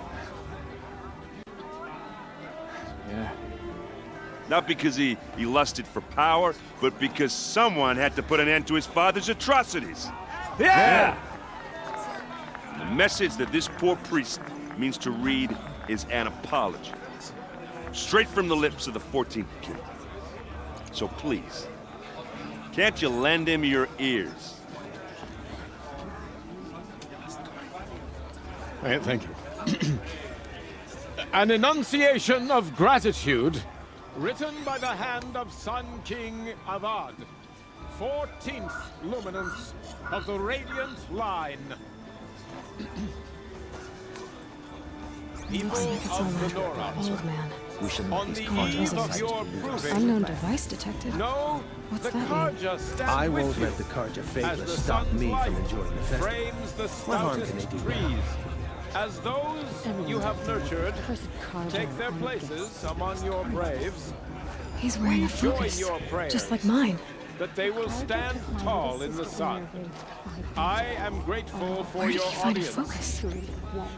Yeah. Not because he lusted for power, but because someone had to put an end to his father's atrocities. Yeah! The message that this poor priest means to read is an apology. Straight from the lips of the 14th king. So please, can't you lend him your ears? Thank you. An enunciation of gratitude written by the hand of Sun King Avad, 14th luminance of the Radiant Line. People Looks like it's all of the that Nora. old man. We should On make the these eve Karjas of your proving, Unknown device detected. no, What's the that mean? Karja stand I with won't you let the Karja as faithless the stop sun's me light from enjoying the festival. frames the What harm can they stoutest do now? trees. As those you have nurtured take their places among your braves, He's wearing a join focus, your prayers just like mine. that they will stand tall in the sun. I am grateful for Where did your he find a audience, focus?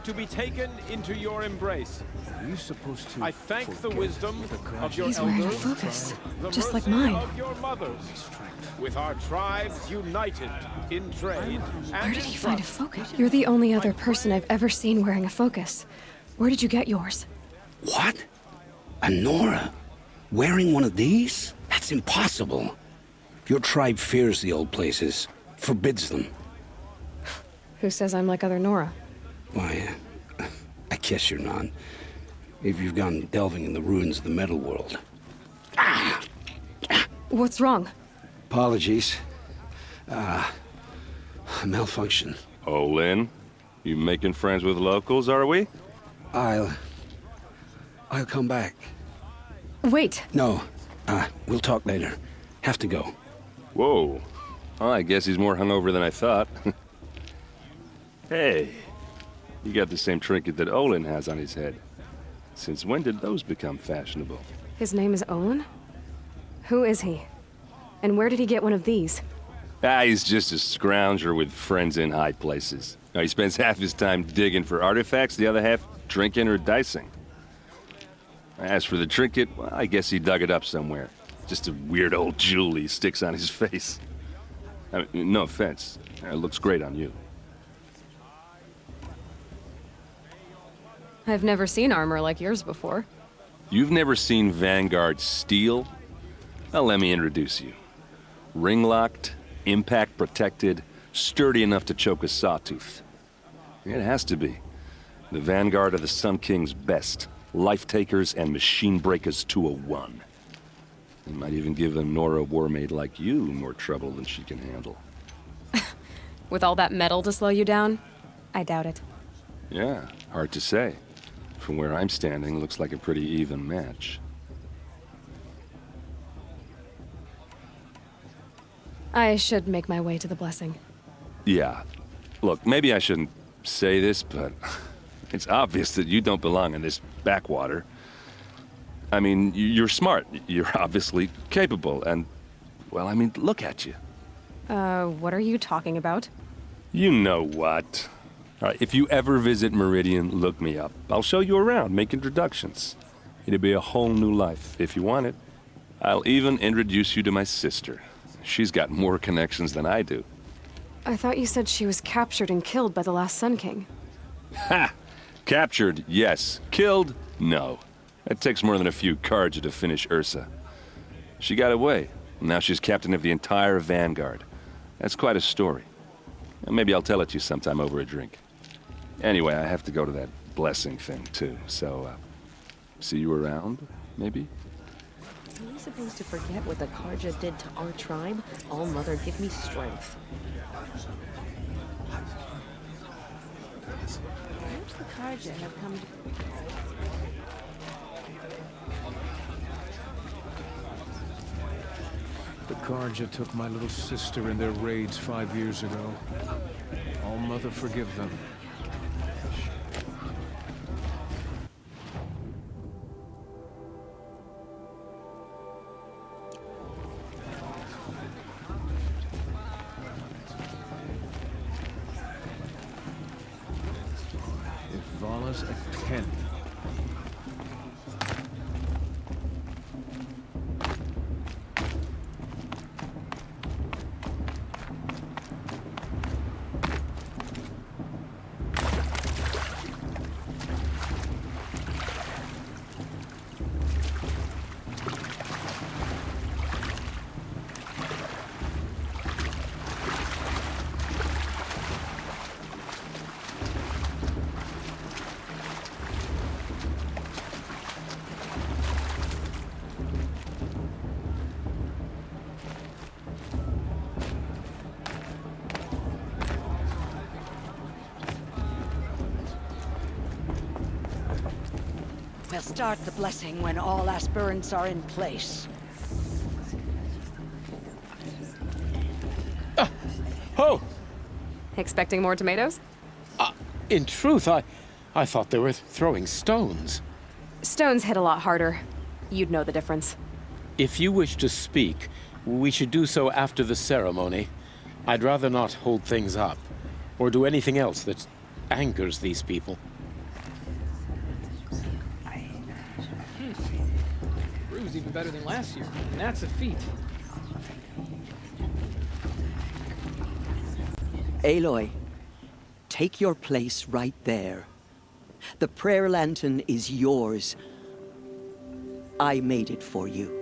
to be taken into your embrace. Are you supposed to I thank the forget wisdom the of your He's wearing a elders, focus, the just like mercy mine. of your mothers, with our tribes united in trade Where and did in he find a trust. focus? You're the only other person I've ever seen wearing a focus. Where did you get yours? What? A Nora? Wearing one of these? That's impossible. Your tribe fears the old places, forbids them. Who says I'm like other Nora? Why, I guess you're not. If you've gone delving in the ruins of the metal world. What's wrong? Apologies. Malfunction. Oh, Lynn? You making friends with locals, are we? I'll come back. Wait. No. We'll talk later. Have to go. Whoa. Well, I guess he's more hungover than I thought. Hey, you got the same trinket that Olin has on his head. Since when did those become fashionable? His name is Olin? Who is he? And where did he get one of these? He's just a scrounger with friends in high places. Now, he spends half his time digging for artifacts, the other half drinking or dicing. As for the trinket, well, I guess he dug it up somewhere. Just a weird old jewel he sticks on his face. I mean, no offense. It looks great on you. I've never seen armor like yours before. You've never seen Vanguard steel? Well, let me introduce you. Ring-locked, impact-protected, sturdy enough to choke a sawtooth. It has to be. The Vanguard of the Sun King's best. Life-takers and machine-breakers to a one. It might even give a Nora warmaid like you more trouble than she can handle. With all that metal to slow you down? I doubt it. Yeah, hard to say. From where I'm standing, looks like a pretty even match. I should make my way to the blessing. Yeah. Look, maybe I shouldn't say this, but it's obvious that you don't belong in this backwater. I mean, you're smart. You're obviously capable, and, well, I mean, look at you. What are you talking about? You know what. All right, if you ever visit Meridian, look me up. I'll show you around, make introductions. It'll be a whole new life, if you want it. I'll even introduce you to my sister. She's got more connections than I do. I thought you said she was captured and killed by the last Sun King. Ha! Captured, yes. Killed, no. It takes more than a few Carja to finish Ursa. She got away. Now she's captain of the entire Vanguard. That's quite a story. Maybe I'll tell it to you sometime over a drink. Anyway, I have to go to that blessing thing, too. So, see you around, maybe? Are we supposed to forget what the Carja did to our tribe? All Mother, give me strength. Perhaps the Carja have come to... The Carja took my little sister in their raids 5 years ago. All Mother forgive them. If Vala's a 10. We'll start the blessing when all aspirants are in place. Oh! Expecting more tomatoes? In truth, I thought they were throwing stones. Stones hit a lot harder. You'd know the difference. If you wish to speak, we should do so after the ceremony. I'd rather not hold things up, or do anything else that angers these people. Brew's even better than last year, and that's a feat. Aloy, take your place right there. The prayer lantern is yours. I made it for you.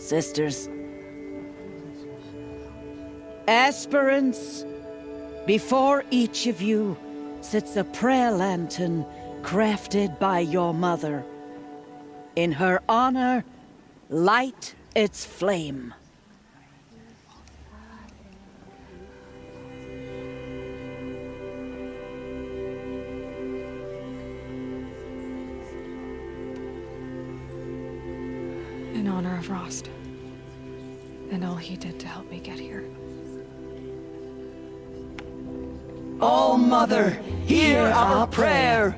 sisters. Aspirants, before each of you sits a prayer lantern crafted by your mother. In her honor, light its flame. In honor of Rost. And all he did to help me get here. Oh, Mother, hear our prayer.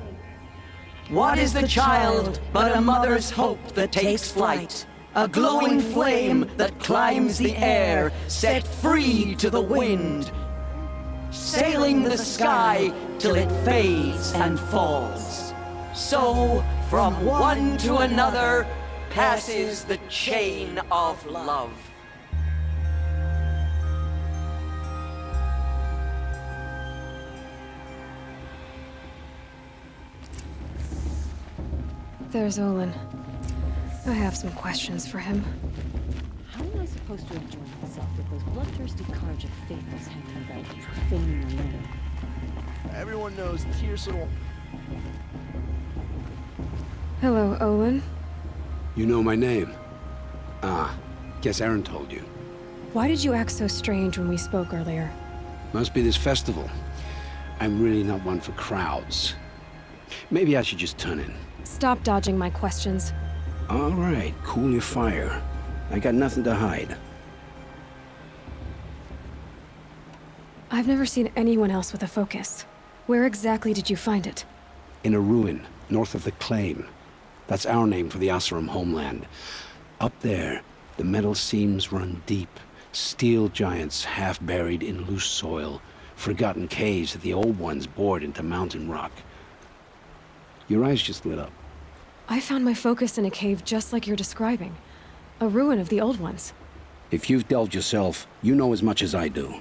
What is the child but a mother's hope that takes flight? A glowing flame that climbs the air, set free to the wind, sailing the sky till it fades and falls. So, from one to another, passes the chain of love. There's Olin. I have some questions for him. How am I supposed to enjoy myself with those bloodthirsty Karja fables hanging about, profaning the land? Everyone knows Tirso. Hello, Olin. You know my name? Ah, guess Aaron told you. Why did you act so strange when we spoke earlier? Must be this festival. I'm really not one for crowds. Maybe I should just turn in. Stop dodging my questions. All right, cool your fire. I got nothing to hide. I've never seen anyone else with a focus. Where exactly did you find it? In a ruin, north of the Claim. That's our name for the Asuram homeland. Up there, the metal seams run deep. Steel giants half buried in loose soil. Forgotten caves that the old ones bored into mountain rock. Your eyes just lit up. I found my focus in a cave just like you're describing. A ruin of the old ones. If you've delved yourself, you know as much as I do.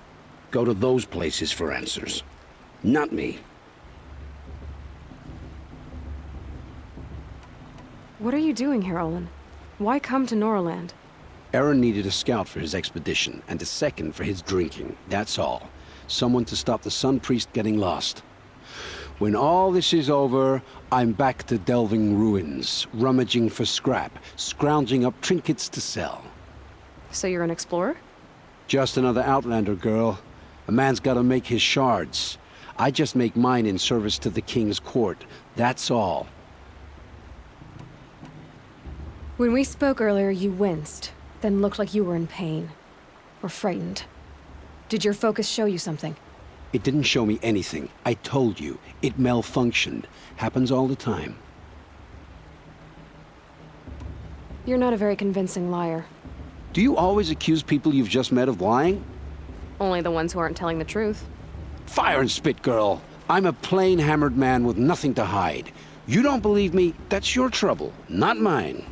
Go to those places for answers. Not me. What are you doing here, Olin? Why come to Norland? Aaron needed a scout for his expedition, and a second for his drinking. That's all. Someone to stop the Sun Priest getting lost. When all this is over, I'm back to delving ruins, rummaging for scrap, scrounging up trinkets to sell. So you're an explorer? Just another Outlander, girl. A man's gotta make his shards. I just make mine in service to the King's court. That's all. When we spoke earlier, you winced, then looked like you were in pain. Or frightened. Did your focus show you something? It didn't show me anything. I told you. It malfunctioned. Happens all the time. You're not a very convincing liar. Do you always accuse people you've just met of lying? Only the ones who aren't telling the truth. Fire and spit, girl. I'm a plain hammered man with nothing to hide. You don't believe me? That's your trouble, not mine.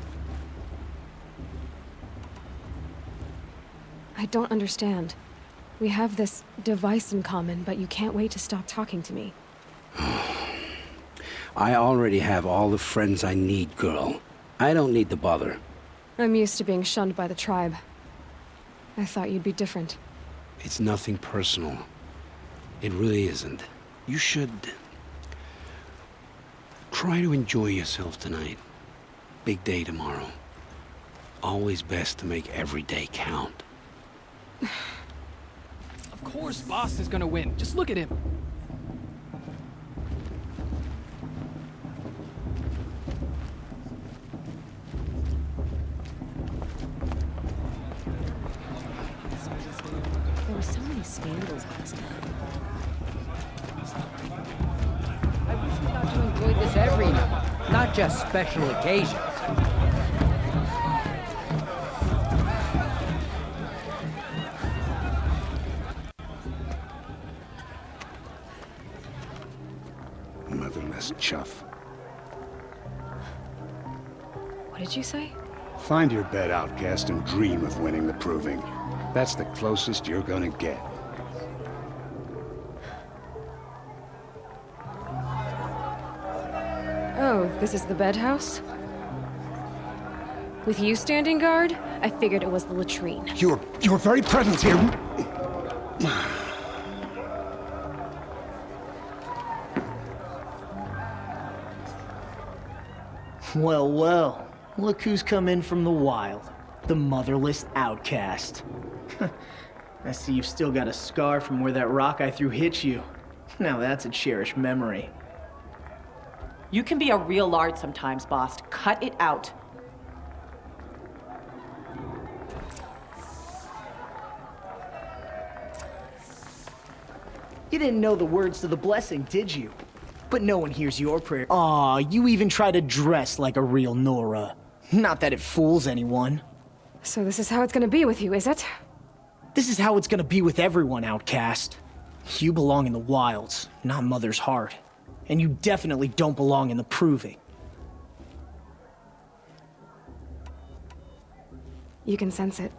I don't understand. We have this device in common, but you can't wait to stop talking to me. I already have all the friends I need, girl. I don't need the bother. I'm used to being shunned by the tribe. I thought you'd be different. It's nothing personal. It really isn't. You should... try to enjoy yourself tonight. Big day tomorrow. Always best to make every day count. Of course Boss is gonna win. Just look at him. There were so many scandals last night. I wish we got to enjoy this every night, not just special occasions. Motherless chuff. What did you say? Find your bed, outcast, and dream of winning the proving. That's the closest you're gonna get. Oh, this is the bedhouse? With you standing guard, I figured it was the latrine. Your very presence here. Well, well. Look who's come in from the wild. The motherless outcast. I see you've still got a scar from where that rock I threw hit you. Now that's a cherished memory. You can be a real lard sometimes, boss. Cut it out. You didn't know the words to the blessing, did you? But no one hears your prayer. Aw, you even try to dress like a real Nora. Not that it fools anyone. So this is how it's gonna be with you, is it? This is how it's gonna be with everyone, outcast. You belong in the wilds, not Mother's heart. And you definitely don't belong in the proving. You can sense it.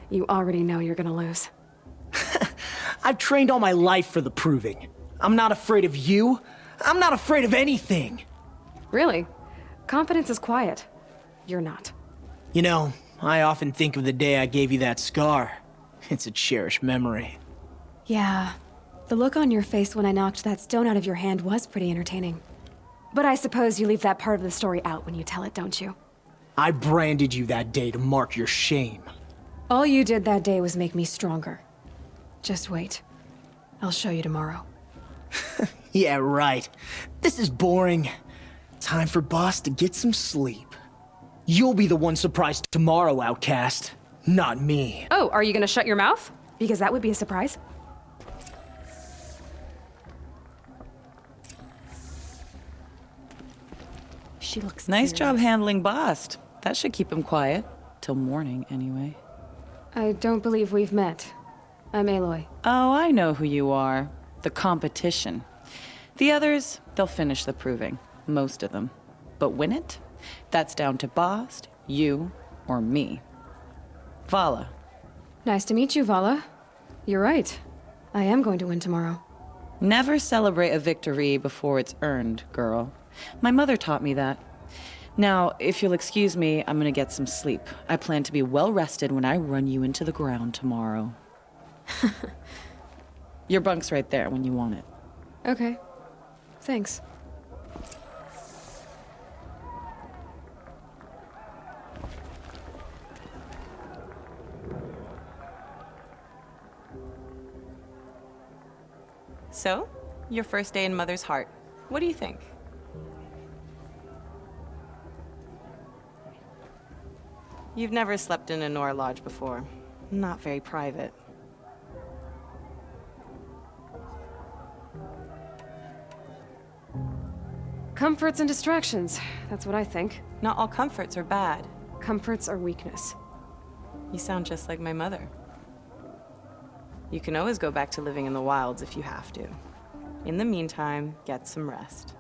You already know you're gonna lose. I've trained all my life for the proving. I'm not afraid of you. I'm not afraid of anything. Really? Confidence is quiet. You're not. You know, I often think of the day I gave you that scar. It's a cherished memory. Yeah. The look on your face when I knocked that stone out of your hand was pretty entertaining. But I suppose you leave that part of the story out when you tell it, don't you? I branded you that day to mark your shame. All you did that day was make me stronger. Just wait. I'll show you tomorrow. Yeah, right. This is boring. Time for Boss to get some sleep. You'll be the one surprised tomorrow, outcast. Not me. Oh, are you gonna shut your mouth? Because that would be a surprise. She looks Nice serious. job handling Bast. That should keep him quiet. Till morning, anyway. I don't believe we've met. I'm Aloy. Oh, I know who you are. The competition. The others, they'll finish the proving. Most of them. But win it? That's down to Bast, you, or me. Vala. Nice to meet you, Vala. You're right. I am going to win tomorrow. Never celebrate a victory before it's earned, girl. My mother taught me that. Now, if you'll excuse me, I'm gonna get some sleep. I plan to be well rested when I run you into the ground tomorrow. Your bunk's right there when you want it. Okay. Thanks. So, your first day in Mother's heart. What do you think? You've never slept in a Nora lodge before. Not very private. Comforts and distractions. That's what I think. Not all comforts are bad. Comforts are weakness. You sound just like my mother. You can always go back to living in the wilds if you have to. In the meantime, get some rest.